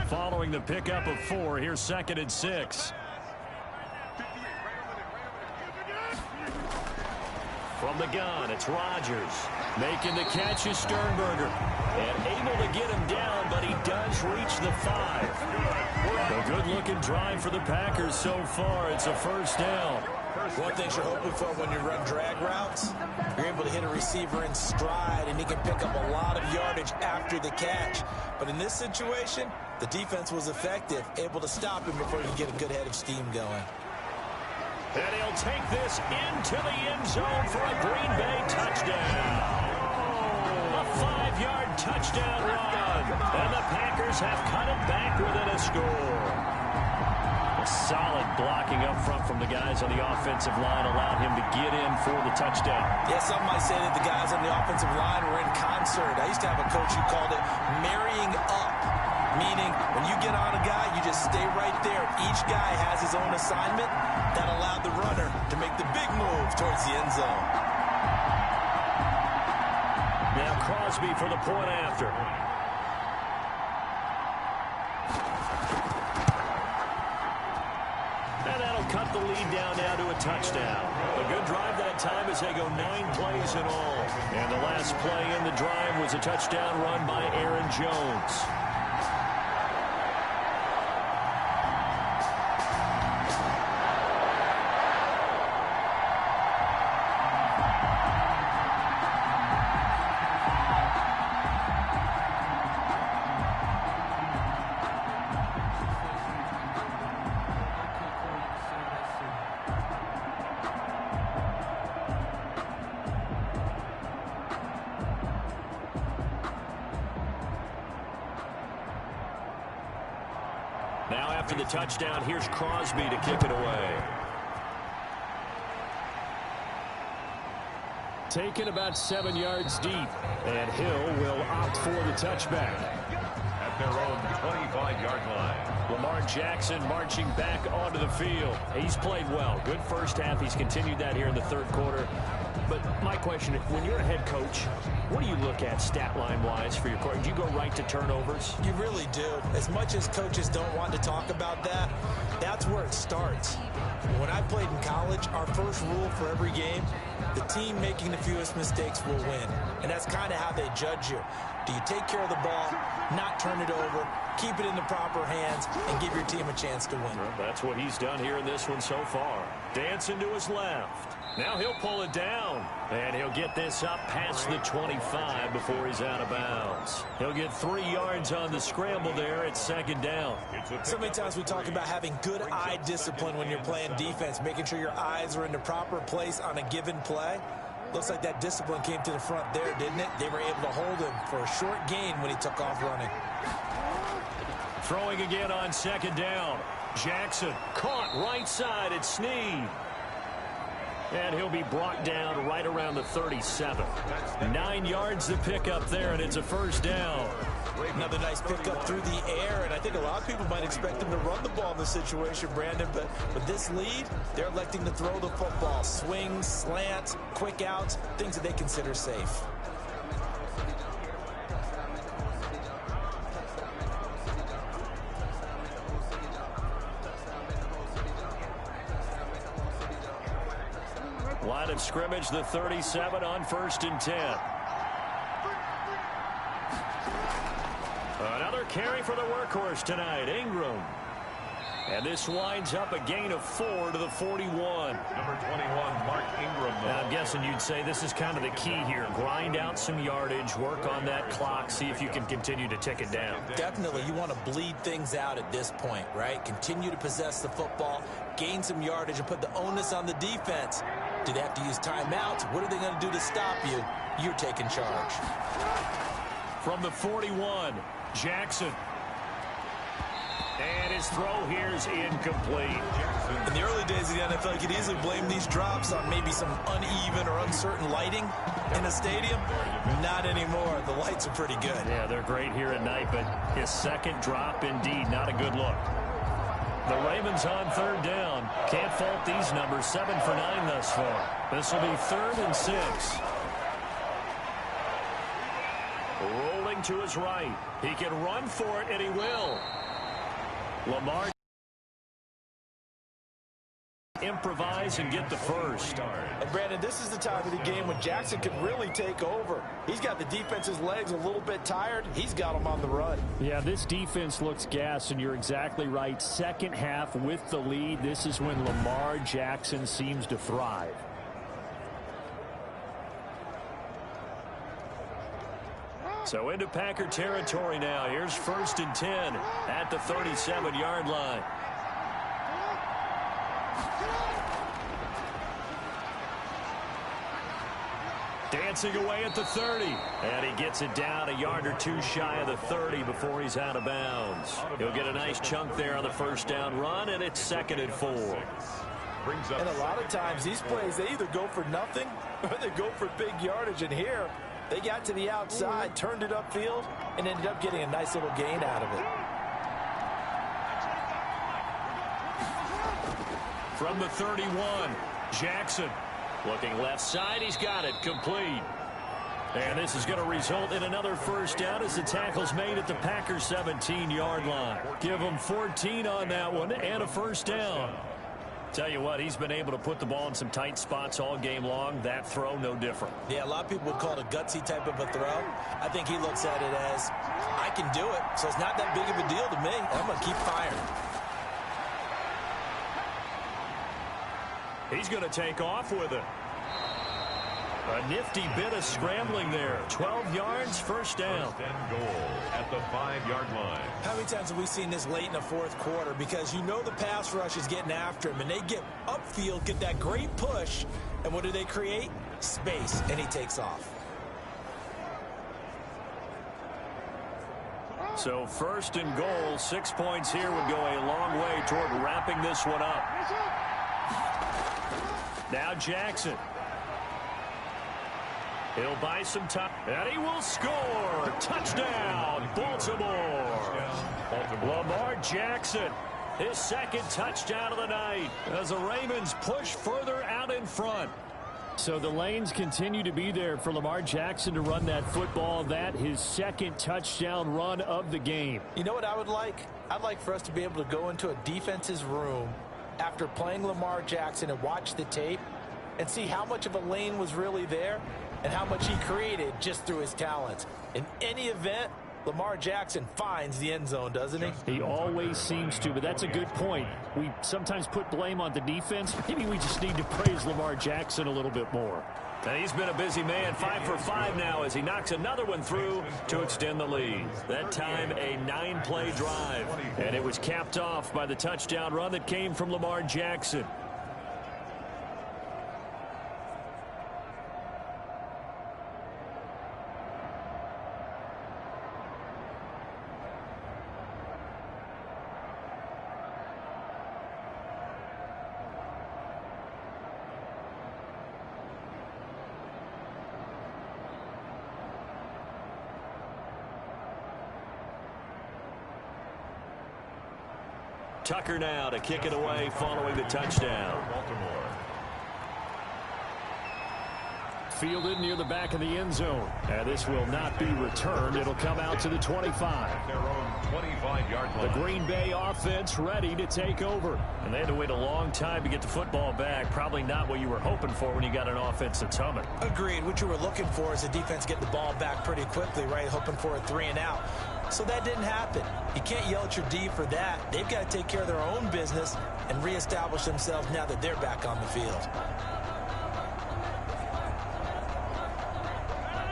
Following the pickup of 4, here's 2nd and 6. From the gun, it's Rodgers. Making the catch is Sternberger. And able to get him down, but he does reach the 5. A good-looking drive for the Packers so far. It's a first down. One thing you're hoping for when you run drag routes, you're able to hit a receiver in stride, and he can pick up a lot of yardage after the catch. But in this situation, the defense was effective, able to stop him before he could get a good head of steam going. And he'll take this into the end zone for a Green Bay touchdown. A 5-yard touchdown run. And the Packers have cut it back within a score. A solid blocking up front from the guys on the offensive line allowed him to get in for the touchdown. Yeah, some might say that the guys on the offensive line were in concert. I used to have a coach who called it marrying up. Meaning, when you get on a guy, you just stay right there. Each guy has his own assignment. That allowed the runner to make the big move towards the end zone. Now Crosby for the point after. And that'll cut the lead down now to a touchdown. A good drive that time as they go 9 plays in all. And the last play in the drive was a touchdown run by Aaron Jones. Now after the touchdown, here's Crosby to kick it away. Taken about 7 yards deep, and Hill will opt for the touchback. At their own 25-yard line. Lamar Jackson marching back onto the field. He's played well. Good first half. He's continued that here in the third quarter. But my question, when you're a head coach, what do you look at stat line-wise for your quarterback? Do you go right to turnovers? You really do. As much as coaches don't want to talk about that, that's where it starts. When I played in college, our first rule for every game, the team making the fewest mistakes will win. And that's kind of how they judge you. Do you take care of the ball, not turn it over, keep it in the proper hands, and give your team a chance to win? Well, that's what he's done here in this one so far. Dancing to his left. Now he'll pull it down, and he'll get this up past the 25 before he's out of bounds. He'll get 3 yards on the scramble there at second down. So many times we talk about having good eye discipline when you're playing defense, making sure your eyes are in the proper place on a given play. Looks like that discipline came to the front there, didn't it? They were able to hold him for a short gain when he took off running. Throwing again on second down. Jackson caught right side at Snead. And he'll be brought down right around the 37. 9 yards to pick up there, and it's a first down. Another nice pickup through the air, and I think a lot of people might expect him to run the ball in this situation, Brandon, but with this lead, they're electing to throw the football. Swings, slants, quick outs, things that they consider safe. Line of scrimmage, the 37 on 1st and 10. Another carry for the workhorse tonight, Ingram. And this winds up a gain of 4 to the 41. Number 21, Mark Ingram. Now, I'm guessing you'd say this is kind of the key here. Grind out some yardage, work on that clock, see if you can continue to tick it down. Definitely, you want to bleed things out at this point, right? Continue to possess the football, gain some yardage, and put the onus on the defense. Do they have to use timeouts? What are they going to do to stop you? You're taking charge. From the 41, Jackson. And his throw here is incomplete. In the early days of the NFL, you could easily blame these drops on maybe some uneven or uncertain lighting in a stadium. Not anymore. The lights are pretty good. Yeah, they're great here at night, but his second drop, indeed, not a good look. The Ravens on third down. Can't fault these numbers. 7 for 9 thus far. This will be 3rd and 6. Rolling to his right. He can run for it, and he will. Lamar improvise and get the first. And Brandon, this is the time of the game when Jackson can really take over. He's got the defense's legs a little bit tired. He's got them on the run. Yeah, this defense looks gassed, and you're exactly right. Second half with the lead, this is when Lamar Jackson seems to thrive. So into Packer territory now. Here's 1st and 10 at the 37-yard line. Dancing away at the 30. And he gets it down a yard or two shy of the 30 before he's out of bounds. He'll get a nice chunk there on the first down run, and it's 2nd and 4. And a lot of times these plays, they either go for nothing or they go for big yardage. And here, they got to the outside, turned it upfield, and ended up getting a nice little gain out of it. From the 31, Jackson. Looking left side, he's got it, complete. And this is going to result in another first down as the tackle's made at the Packers 17-yard line. Give them 14 on that one and a first down. Tell you what, he's been able to put the ball in some tight spots all game long. That throw, no different. Yeah, a lot of people would call it a gutsy type of a throw. I think he looks at it as, I can do it, so it's not that big of a deal to me. I'm going to keep firing. He's going to take off with it. A nifty bit of scrambling there. 12 yards, first down. And goal at the 5-yard line. How many times have we seen this late in the fourth quarter? Because you know the pass rush is getting after him, and they get upfield, get that great push, and what do they create? Space, and he takes off. So 1st and goal, 6 points here would go a long way toward wrapping this one up. Now Jackson. He'll buy some time, and he will score. Touchdown, Baltimore. Lamar Jackson, his 2nd touchdown of the night as the Ravens push further out in front. So the lanes continue to be there for Lamar Jackson to run that football. That his 2nd touchdown run of the game. You know what I would like? I'd like for us to be able to go into a defense's room after playing Lamar Jackson and watch the tape and see how much of a lane was really there and how much he created just through his talents. In any event, Lamar Jackson finds the end zone, doesn't he? He always seems to, but that's a good point. We sometimes put blame on the defense. Maybe we just need to praise Lamar Jackson a little bit more. And he's been a busy man, 5 for 5 now as he knocks another one through to extend the lead. That time a 9-play drive. And it was capped off by the touchdown run that came from Lamar Jackson. Tucker now to kick it away following the touchdown. Baltimore. Fielded near the back of the end zone. And this will not be returned. It'll come out to the 25. Their own 25-yard line. The Green Bay offense ready to take over. And they had to wait a long time to get the football back. Probably not what you were hoping for when you got an offense that's humming. Agreed. What you were looking for is the defense getting the ball back pretty quickly, right? Hoping for a 3 and out. So that didn't happen. You can't yell at your D for that. They've got to take care of their own business and reestablish themselves now that they're back on the field.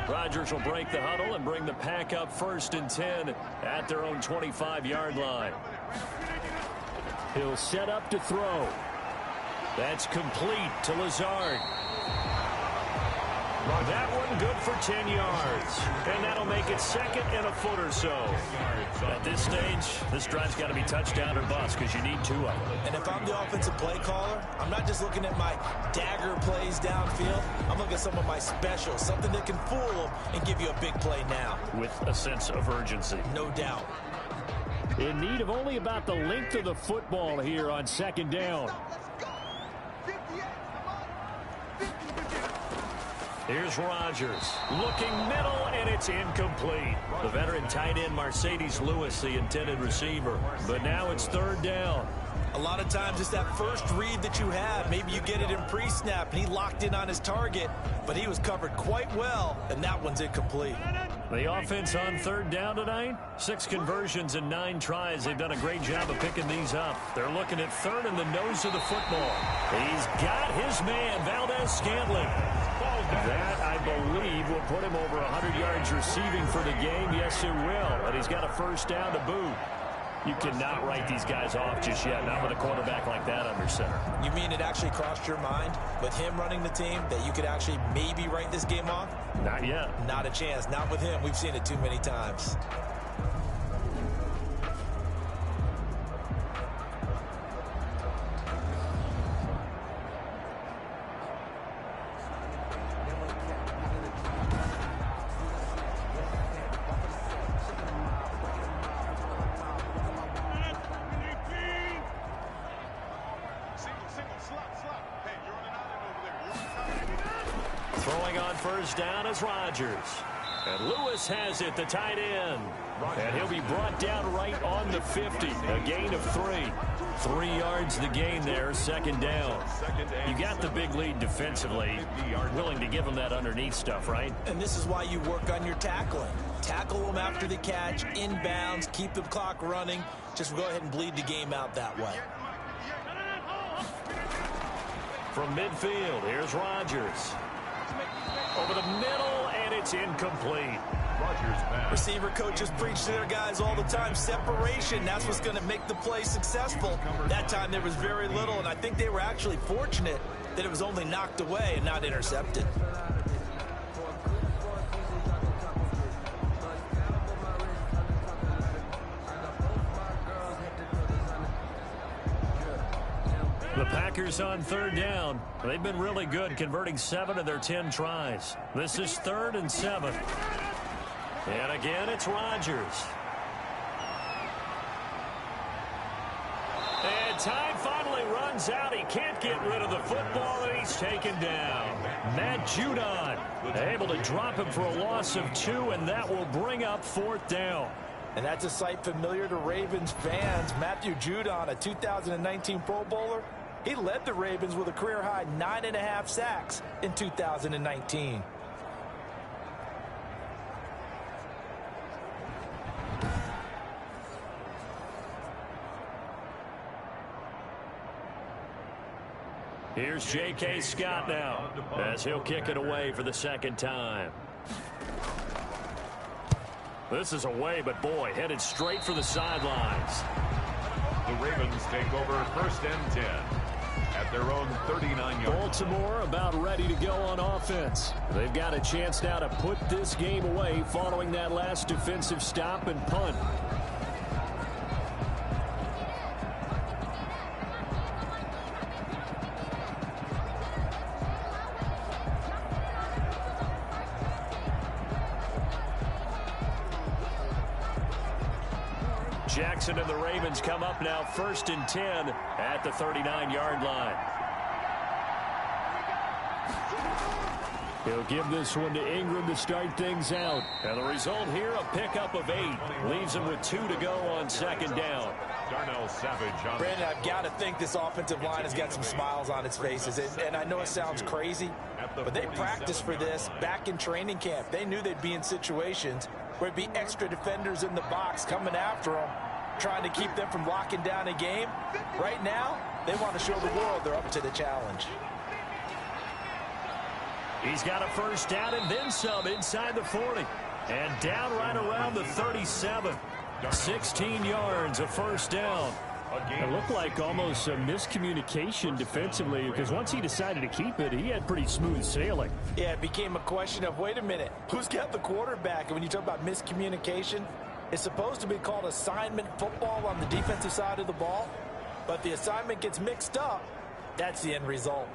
Rodgers will break the huddle and bring the Pack up 1st and 10 at their own 25-yard line. He'll set up to throw. That's complete to Lazard. That one good for 10 yards. And that'll make it 2nd and a foot or so. At this stage, this drive's got to be touchdown or bust because you need 2 of them. And if I'm the offensive play caller, I'm not just looking at my dagger plays downfield. I'm looking at some of my specials, something that can fool them and give you a big play now. With a sense of urgency. No doubt. In need of only about the length of the football here on 2nd down. Here's Rodgers, looking middle, and it's incomplete. The veteran tight end Mercedes Lewis, the intended receiver. But now it's 3rd down. A lot of times it's that first read that you have. Maybe you get it in pre-snap, and he locked in on his target, but he was covered quite well, and that one's incomplete. The offense on 3rd down tonight, 6 conversions and 9 tries. They've done a great job of picking these up. They're looking at 3rd in the nose of the football. He's got his man, Valdez-Scantling. That, I believe, will put him over 100 yards receiving for the game. Yes, it will. And he's got a 1st down to boot. You cannot write these guys off just yet, not with a quarterback like that under center. You mean it actually crossed your mind with him running the team that you could actually maybe write this game off? Not yet. Not a chance. Not with him. We've seen it too many times. Throwing on 1st down is Rodgers. And Lewis has it, the tight end. And he'll be brought down right on the 50. A gain of 3. 3 yards the gain there, 2nd down. You got the big lead defensively. Willing to give them that underneath stuff, right? And this is why you work on your tackling. Tackle them after the catch, inbounds, keep the clock running. Just go ahead and bleed the game out that way. From midfield, here's Rodgers. Over the middle, and it's incomplete. Receiver coaches preach to their guys all the time. Separation, that's what's going to make the play successful. That time there was very little, and I think they were actually fortunate that it was only knocked away and not intercepted. The Packers on 3rd down. They've been really good, converting 7 of their 10 tries. This is 3rd and 7. And again, it's Rodgers. And time finally runs out. He can't get rid of the football, and he's taken down. Matt Judon able to drop him for a loss of 2, and that will bring up 4th down. And that's a sight familiar to Ravens fans. Matthew Judon, a 2019 Pro Bowler, he led the Ravens with a career-high 9.5 sacks in 2019. Here's J.K. Scott now as he'll kick it away for the 2nd time. This is away, but boy, headed straight for the sidelines. The Ravens take over 1st and 10 at their own 39-yard. Baltimore about ready to go on offense. They've got a chance now to put this game away following that last defensive stop and punt. Jackson and the Ravens come up now 1st and 10 at the 39-yard line. He'll give this one to Ingram to start things out. And the result here, a pickup of 8. Leaves him with 2 to go on 2nd down. Darnell Savage. Brandon, I've got to think this offensive line has got some smiles on its faces. And I know it sounds crazy, but they practiced for this back in training camp. They knew they'd be in situations where there'd be extra defenders in the box coming after them, trying to keep them from locking down a game. Right now, they want to show the world they're up to the challenge. He's got a first down and then some inside the 40. And down right around the 37. 16 yards, a first down. It looked like almost a miscommunication defensively, because once he decided to keep it, he had pretty smooth sailing. Yeah, it became a question of, wait a minute, who's got the quarterback? And when you talk about miscommunication, it's supposed to be called assignment football on the defensive side of the ball. But the assignment gets mixed up. That's the end result.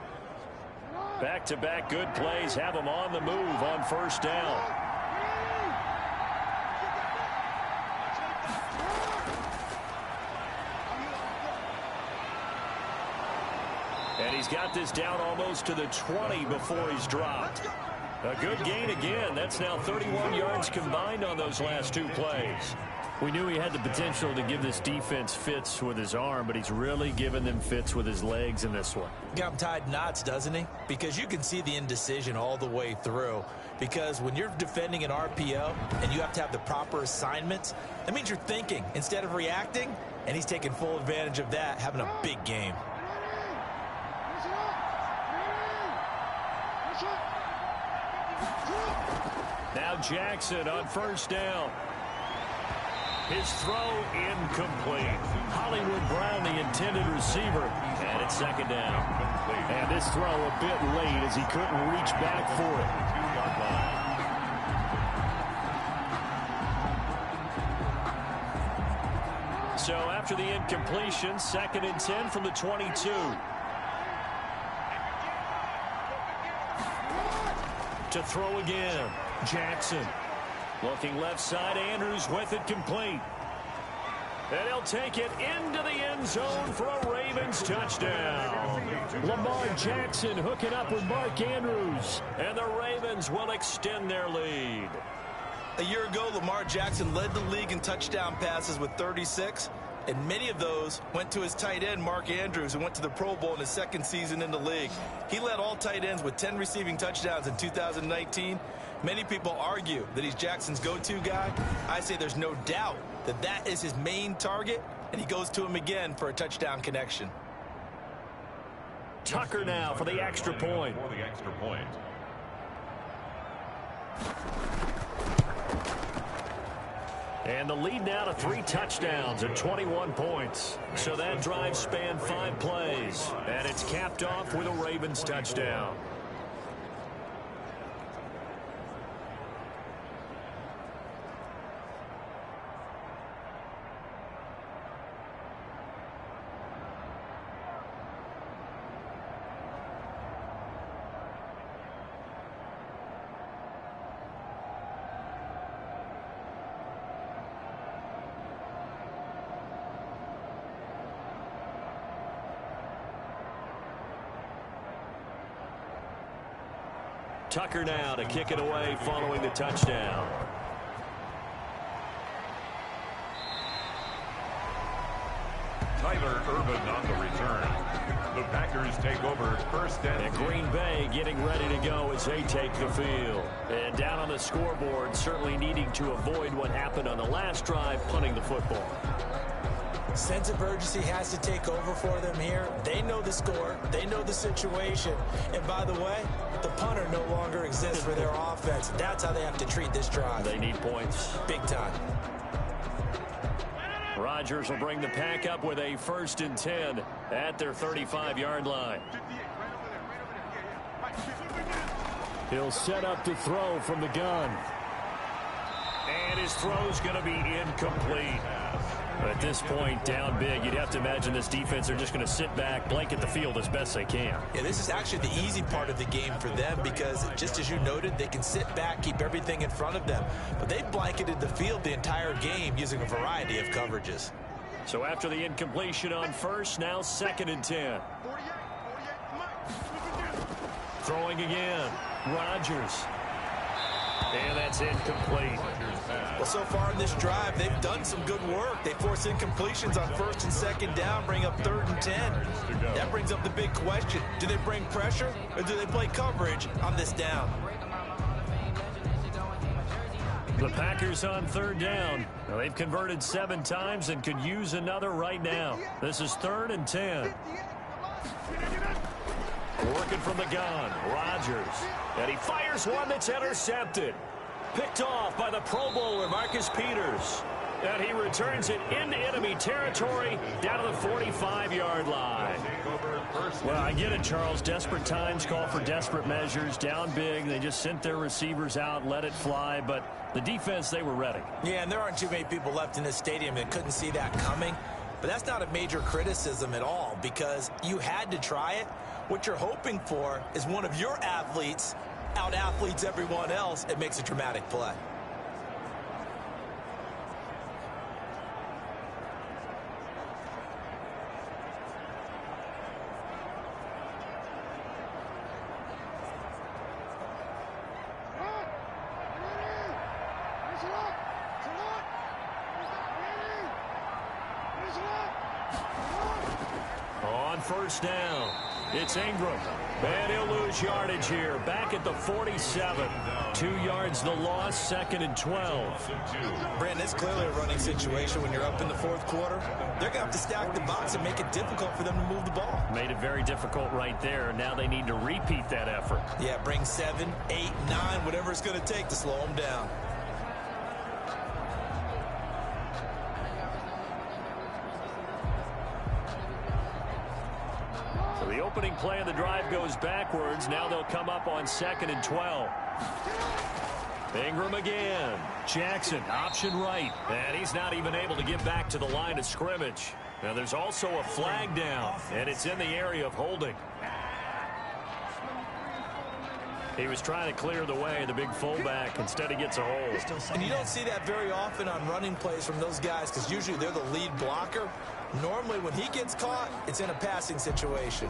Back-to-back good plays have him on the move on first down. And he's got this down almost to the 20 before he's dropped. A good gain again. That's now 31 yards combined on those last two plays. We knew he had the potential to give this defense fits with his arm, but he's really given them fits with his legs in this one. Got him tied knots, doesn't he? Because you can see the indecision all the way through. Because when you're defending an RPO and you have to have the proper assignments, that means you're thinking instead of reacting, and he's taking full advantage of that, having a big game. Now Jackson on first down. His throw incomplete. Hollywood Brown, the intended receiver. And it's second down. And this throw a bit late as he couldn't reach back for it. So after the incompletion, second and 10 from the 22. To throw again, Jackson. Looking left side, Andrews with it complete. And he'll take it into the end zone for a Ravens touchdown. Lamar Jackson hooking up with Mark Andrews. And the Ravens will extend their lead. A year ago, Lamar Jackson led the league in touchdown passes with 36. And many of those went to his tight end, Mark Andrews, who went to the Pro Bowl in his second season in the league. He led all tight ends with 10 receiving touchdowns in 2019. Many people argue that he's Jackson's go-to guy. I say there's no doubt that that is his main target, and he goes to him again for a touchdown connection. Tucker now for the extra point. And the lead now to 3 touchdowns at 21 points. So that drive spanned 5 plays. And it's capped off with a Ravens touchdown. Tucker now to kick it away following the touchdown. Tyler Ervin on the return. The Packers take over first and Green Bay getting ready to go as they take the field. And down on the scoreboard, certainly needing to avoid what happened on the last drive, punting the football. Sense of urgency has to take over for them here. They know the score. They know the situation. And by the way, the punter no longer exists for their offense. That's how they have to treat this drive. They need points. Big time. Rodgers will bring the pack up with a 1st and 10 at their 35-yard line. He'll set up to throw from the gun. And his throw's going to be incomplete. At this point, down big, you'd have to imagine this defense are just going to sit back, blanket the field as best they can. Yeah, this is actually the easy part of the game for them because, just as you noted, they can sit back, keep everything in front of them. But they blanketed the field the entire game using a variety of coverages. So after the incompletion on first, now 2nd and 10. Throwing again, Rodgers. And that's incomplete. Well, so far in this drive, they've done some good work. They force incompletions on 1st and 2nd down, bring up 3rd and 10. That brings up the big question. Do they bring pressure or do they play coverage on this down? The Packers on third down. Now, they've converted 7 times and could use another right now. This is 3rd and 10. Working from the gun, Rodgers. And he fires one that's intercepted. Picked off by the Pro Bowler, Marcus Peters. And he returns it into enemy territory down to the 45-yard line. Well, I get it, Charles. Desperate times call for desperate measures. Down big. They just sent their receivers out, let it fly. But the defense, they were ready. Yeah, and there aren't too many people left in this stadium that couldn't see that coming. But that's not a major criticism at all because you had to try it. What you're hoping for is one of your athletes out-athletes everyone else. It makes a dramatic play. On first down, it's Ingram. And he'll lose yardage here. Back at the 47. 2 yards the loss, 2nd and 12. Brandon, it's clearly a running situation when you're up in the 4th quarter. They're going to have to stack the box and make it difficult for them to move the ball. Made it very difficult right there. Now they need to repeat that effort. Yeah, bring 7, 8, 9, whatever it's going to take to slow them down. The opening play of the drive goes backwards. Now they'll come up on 2nd and 12. Ingram again. Jackson, option right. And he's not even able to get back to the line of scrimmage. Now there's also a flag down, and it's in the area of holding. He was trying to clear the way, the big fullback. Instead, he gets a hold. And you don't see that very often on running plays from those guys because usually they're the lead blocker. Normally, when he gets caught, it's in a passing situation.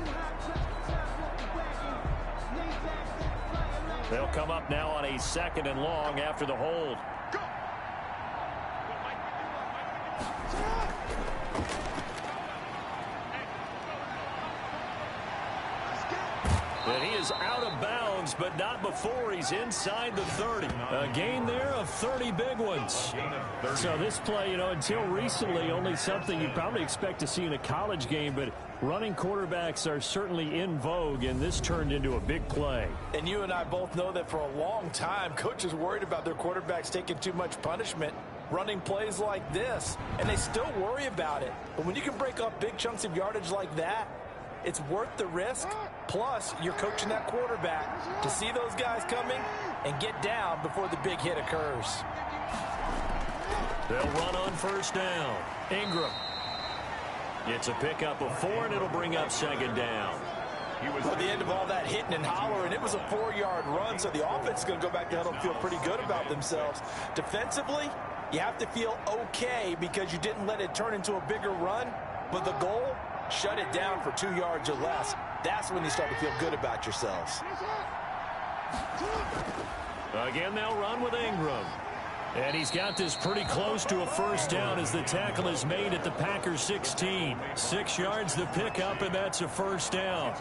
They'll come up now on a 2nd and long after the hold. And he is out of bounds, but not before he's inside the 30. A gain there of 30 big ones. So this play, until recently, only something you'd probably expect to see in a college game, but running quarterbacks are certainly in vogue, and this turned into a big play. And you and I both know that for a long time, coaches worried about their quarterbacks taking too much punishment running plays like this, and they still worry about it. But when you can break up big chunks of yardage like that, it's worth the risk. Plus, you're coaching that quarterback to see those guys coming and get down before the big hit occurs. They'll run on first down. Ingram. It's a pickup of 4, and it'll bring up 2nd down. At the end of all that hitting and hollering, it was a 4-yard run, so the offense is going to go back to huddle and feel pretty good about themselves. Defensively, you have to feel okay because you didn't let it turn into a bigger run, but the goal, shut it down for 2 yards or less. That's when you start to feel good about yourselves. Again, they'll run with Ingram. And he's got this pretty close to a first down as the tackle is made at the Packers 16. 6 yards the pickup, and that's a first down.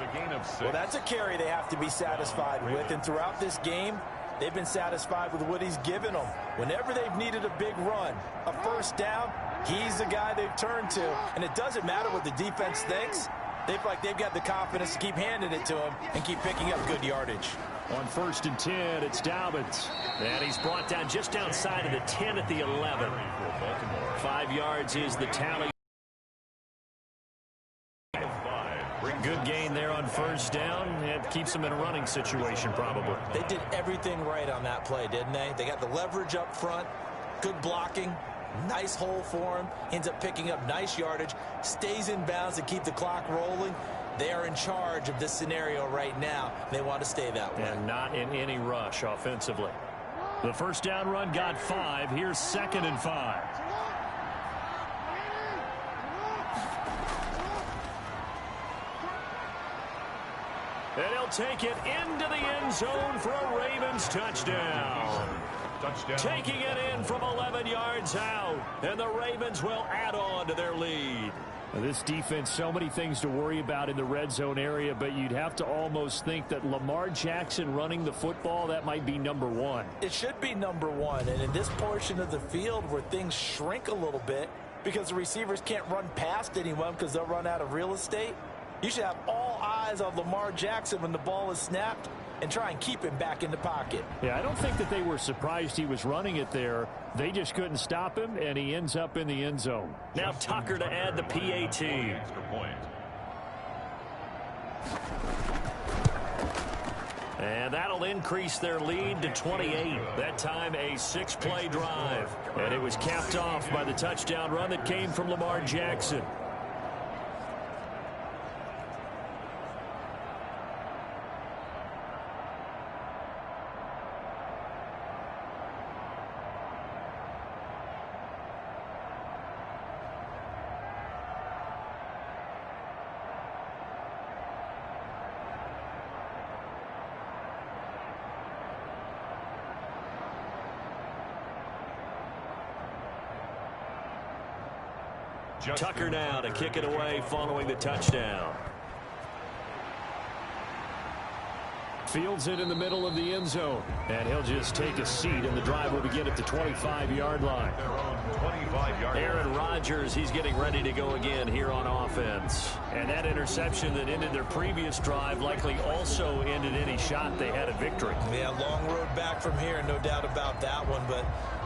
Well, that's a carry they have to be satisfied with. And throughout this game, they've been satisfied with what he's given them. Whenever they've needed a big run, a first down, he's the guy they've turned to. And it doesn't matter what the defense thinks. They feel like they've got the confidence to keep handing it to him and keep picking up good yardage. On 1st and 10, it's Dobbins. And he's brought down just outside of the 10 at the 11. 5 yards is the tally. Good gain there on first down. It keeps them in a running situation probably. They did everything right on that play, didn't they? They got the leverage up front, good blocking, nice hole for him, ends up picking up nice yardage, stays in bounds to keep the clock rolling. They are in charge of this scenario right now. They want to stay that way. And not in any rush offensively. The first down run got 5. Here's 2nd and 5. And he'll take it into the end zone for a Ravens touchdown. Taking it in from 11 yards out. And the Ravens will add on to their lead. This defense, so many things to worry about in the red zone area, but you'd have to almost think that Lamar Jackson running the football, that might be number one. It should be number one, and in this portion of the field where things shrink a little bit because the receivers can't run past anyone because they'll run out of real estate, you should have all eyes on Lamar Jackson when the ball is snapped and try and keep him back in the pocket. Yeah, I don't think that they were surprised he was running it there. They just couldn't stop him, and he ends up in the end zone. Now Tucker to add the PAT. And that'll increase their lead to 28. That time a 6-play drive. And it was capped off by the touchdown run that came from Lamar Jackson. Tucker now to kick it away following the touchdown. Fields it in the middle of the end zone, and he'll just take a seat, and the drive will begin at the 25-yard line. Aaron Rodgers, he's getting ready to go again here on offense. And that interception that ended their previous drive likely also ended any shot they had at victory. Yeah, long road back from here, no doubt about that one, but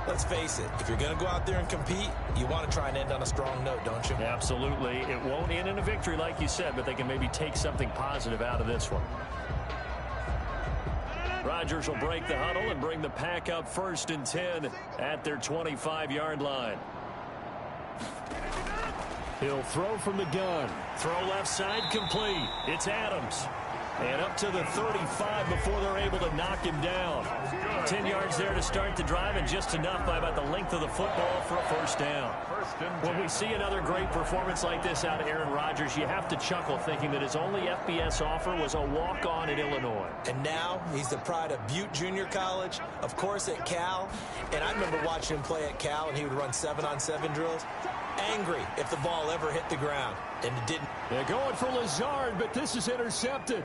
let's face it, if you're going to go out there and compete, you want to try and end on a strong note, don't you? Absolutely. It won't end in a victory like you said, but they can maybe take something positive out of this one. Rodgers will break the huddle and bring the pack up 1st and 10 at their 25-yard line. He'll throw from the gun. Throw left side complete. It's Adams. And up to the 35 before they're able to knock him down. 10 yards there to start the drive, and just enough by about the length of the football for a 1st down. When we see another great performance like this out of Aaron Rodgers, you have to chuckle thinking that his only FBS offer was a walk-on at Illinois. And now he's the pride of Butte Junior College, of course at Cal. And I remember watching him play at Cal, and he would run 7-on-7 drills. Angry if the ball ever hit the ground, and it didn't. They're going for Lazard, but this is intercepted.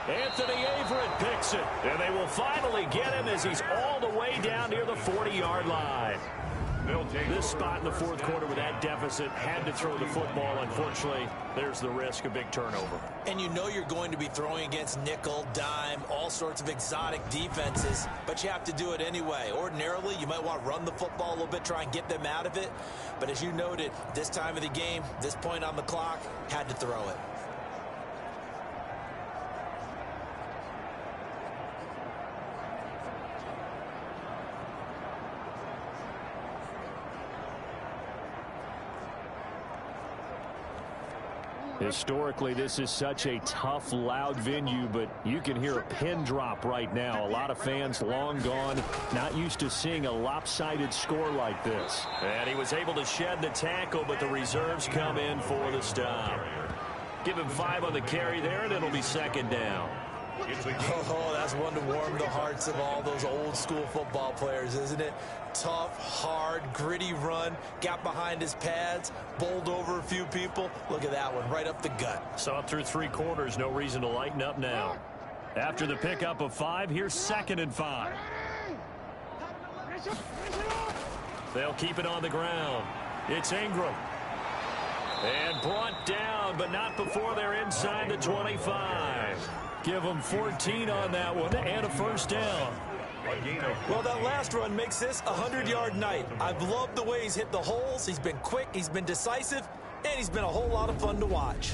Anthony Averett picks it, and they will finally get him as he's all the way down near the 40-yard line. This spot in the 4th quarter with that deficit had to throw the football. Unfortunately, there's the risk of big turnover. And you know you're going to be throwing against nickel, dime, all sorts of exotic defenses, but you have to do it anyway. Ordinarily, you might want to run the football a little bit, try and get them out of it. But as you noted, this time of the game, this point on the clock, had to throw it. Historically, this is such a tough, loud venue, but you can hear a pin drop right now. A lot of fans long gone, not used to seeing a lopsided score like this. And he was able to shed the tackle, but the reserves come in for the stop. Give him 5 on the carry there, and it'll be 2nd down. Oh, that's one to warm the hearts of all those old school football players, isn't it? Tough, hard, gritty run, got behind his pads, bowled over a few people. Look at that one, right up the gut. Saw it through 3 quarters, no reason to lighten up now. After the pickup of 5, here's 2nd and 5. They'll keep it on the ground. It's Ingram. And brought down, but not before they're inside the 25. Give them 14 on that one and a 1st down. Well, that last run makes this a 100-yard night. I've loved the way he's hit the holes. He's been quick, he's been decisive, and he's been a whole lot of fun to watch.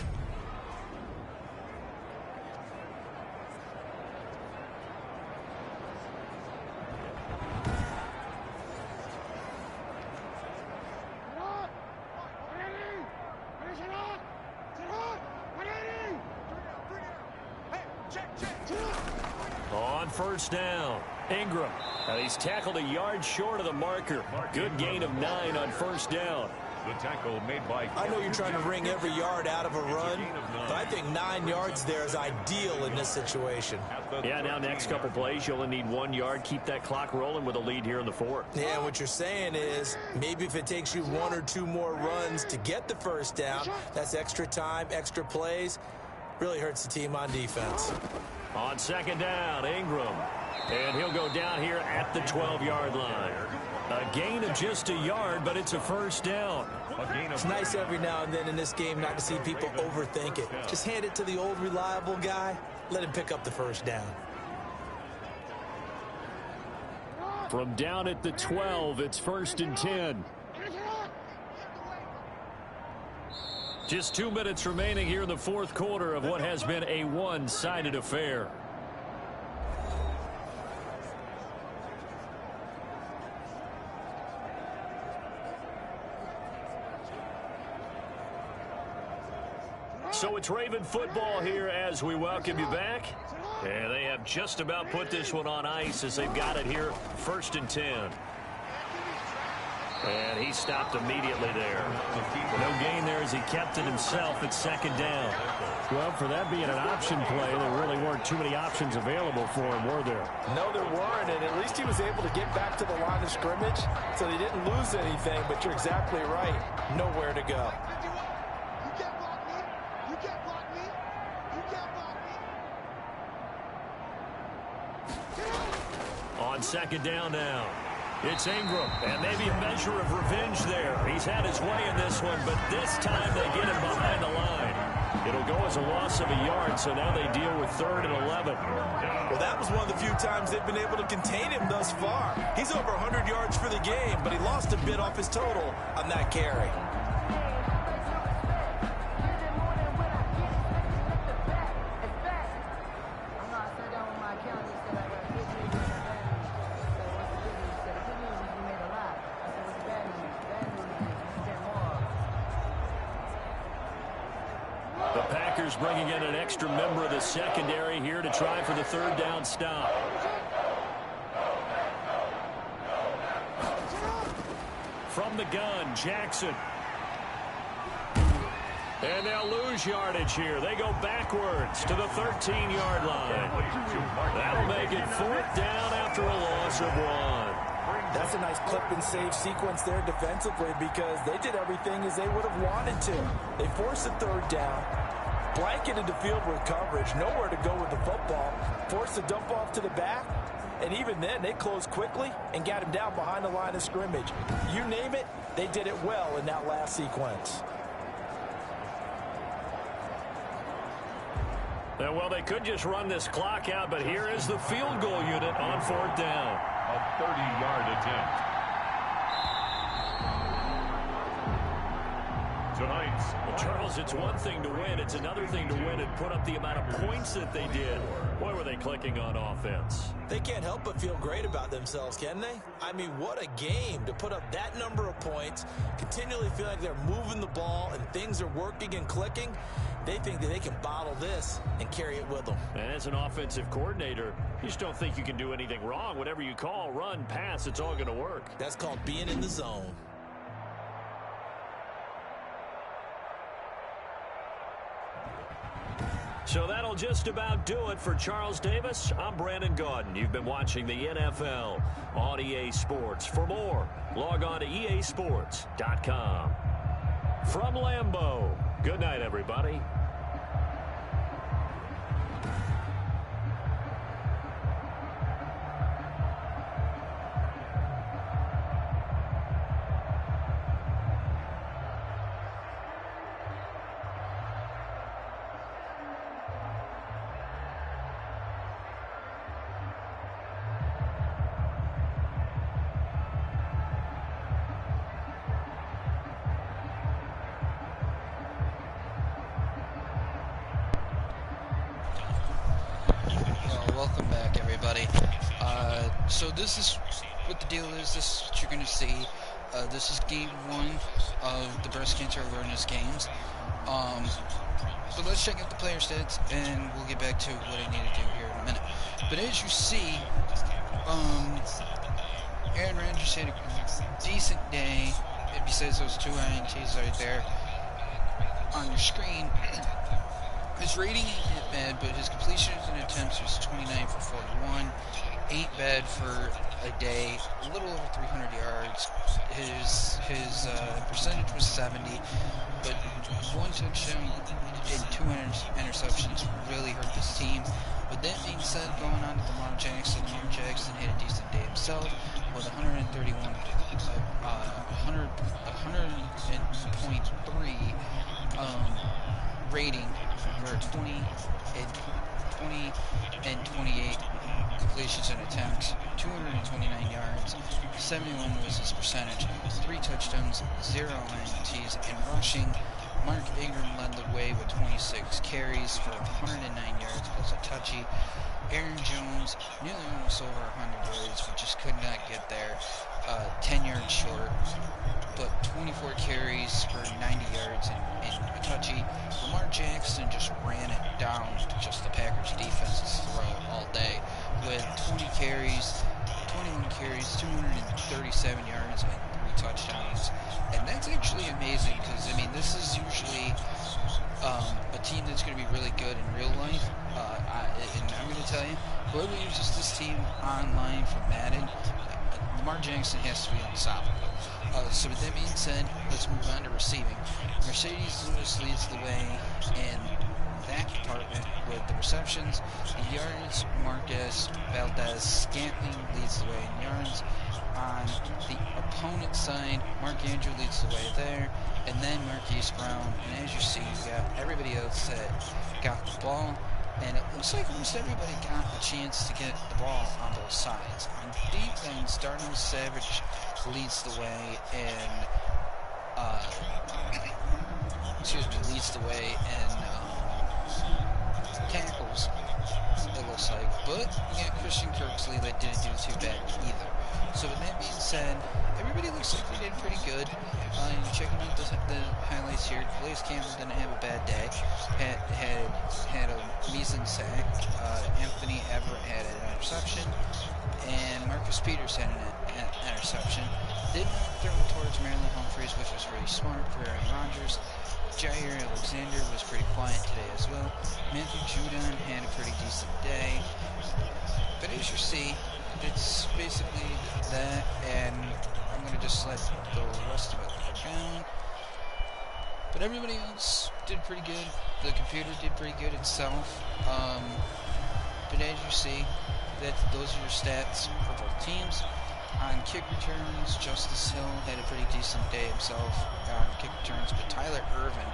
On 1st down, Ingram. Now he's tackled a yard short of the marker. Good gain of 9 on 1st down. The tackle made by... I know you're trying to wring every yard out of a run, but I think 9 yards there is ideal in this situation. Yeah, now next couple plays, you'll only need 1 yard. Keep that clock rolling with a lead here in the fourth. Yeah, what you're saying is maybe if it takes you 1 or 2 more runs to get the first down, that's extra time, extra plays. Really hurts the team on defense. On second down, Ingram. And he'll go down here at the 12-yard line. A gain of just a yard, but it's a first down. It's nice every now and then in this game not to see people overthink it. Just hand it to the old reliable guy. Let him pick up the first down. From down at the 12, it's 1st and 10. Just 2 minutes remaining here in the fourth quarter of what has been a one-sided affair. So it's Raven football here as we welcome you back. And they have just about put this one on ice as they've got it here, 1st and 10. And he stopped immediately there. No gain there as he kept it himself at second down. Well, for that being an option play, there really weren't too many options available for him, were there? No, there weren't, and at least he was able to get back to the line of scrimmage, so they didn't lose anything, but you're exactly right. Nowhere to go. On second down now, it's Ingram, and maybe a measure of revenge there. He's had his way in this one, but this time they get him behind the line. It'll go as a loss of a yard, so now they deal with 3rd and 11. Well, that was one of the few times they've been able to contain him thus far. He's over 100 yards for the game, but he lost a bit off his total on that carry. Bringing in an extra member of the secondary here to try for the 3rd down stop. From the gun, Jackson. And they'll lose yardage here. They go backwards to the 13-yard line. That'll make it 4th down after a loss of 1. That's a nice clip and save sequence there defensively because they did everything as they would have wanted to. They forced the 3rd down. Blanketed the field with coverage, nowhere to go with the football, forced the dump off to the back, and even then they closed quickly and got him down behind the line of scrimmage. You name it, they did it well in that last sequence. Well, they could just run this clock out, but here is the field goal unit on 4th down. A 30-yard attempt. Tonight's Charles, it's one thing to win. It's another thing to win and put up the amount of points that they did. Boy, were they clicking on offense. They can't help but feel great about themselves, can they? I mean, what a game to put up that number of points, continually feel like they're moving the ball and things are working and clicking. They think that they can bottle this and carry it with them. And as an offensive coordinator, you just don't think you can do anything wrong. Whatever you call, run, pass, it's all going to work. That's called being in the zone. So that'll just about do it for Charles Davis. I'm Brandon Gaudin. You've been watching the NFL on EA Sports. For more, log on to easports.com. From Lambeau, good night, everybody. Welcome back, everybody. So this is what the deal is. This is what you're going to see. This is game 1 of the breast cancer awareness games. So let's check out the player stats, and we'll get back to what I need to do here in a minute. But as you see, Aaron Rodgers had a decent day, maybe says those 2 INTs right there on your screen. His rating ain't that bad, but his completions and attempts was 29 for 41. Ain't bad for a day. A little over 300 yards. His percentage was 70, but 1 touchdown and 2 interceptions really hurt this team. With that being said, going on to Lamar Jackson had a decent day himself with 100.3 rating for 20 and 28 completions and attempts, 229 yards, 71 was his percentage, 3 touchdowns, 0 INTs, and rushing. Mark Ingram led the way with 26 carries for 109 yards plus a touchy. Aaron Jones nearly almost over 100 yards, but just could not get there. 10 yards short, but 24 carries for 90 yards and a touchy. Lamar Jackson just ran it down to just the Packers defense's throat all day with 21 carries, 237 yards, and 3 touchdowns. And that's actually amazing because, I mean, this is usually a team that's going to be really good in real life. And I'm going to tell you, whoever uses this team online for Madden, Lamar Jackson has to be unstoppable. So with that being said, let's move on to receiving. Mercedes Lewis leads the way in that department with the receptions. The yards, Marquez Valdez-Scantling leads the way in yards. On the opponent side, Mark Andrew leads the way there, and then Marquise Brown. And as you see, you got everybody else that got the ball. And it looks like almost everybody got a chance to get the ball on both sides. On defense, Darnell Savage leads the way in leads the way in tackles, it looks like. But we got Christian Kirksey that didn't do too bad either. So with that being said, everybody looks like they did pretty good. Checking out the highlights here, Calais Campbell didn't have a bad day. Had a measly sack. Anthony Everett had an interception, and Marcus Peters had an interception. Did not throw towards Maryland Humphreys, which was really smart for Aaron Rodgers. Jair Alexander was pretty quiet today as well. Matthew Judon had a pretty decent day. But as you see, it's basically that, and I'm going to just let the rest of it go down. But everybody else did pretty good. The computer did pretty good itself. But as you see, those are your stats for both teams. On kick returns, Justice Hill had a pretty decent day himself on kick returns, but Tyler Irvin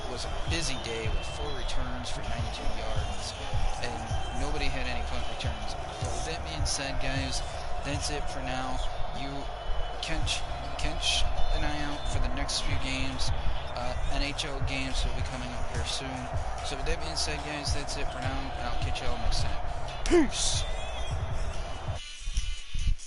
was a busy day with 4 returns for 92 yards, and nobody had any punt returns. But with that being said, guys, that's it for now. You catch an eye out for the next few games. NHL games will be coming up here soon. So with that being said, guys, that's it for now, and I'll catch you all next time. Peace!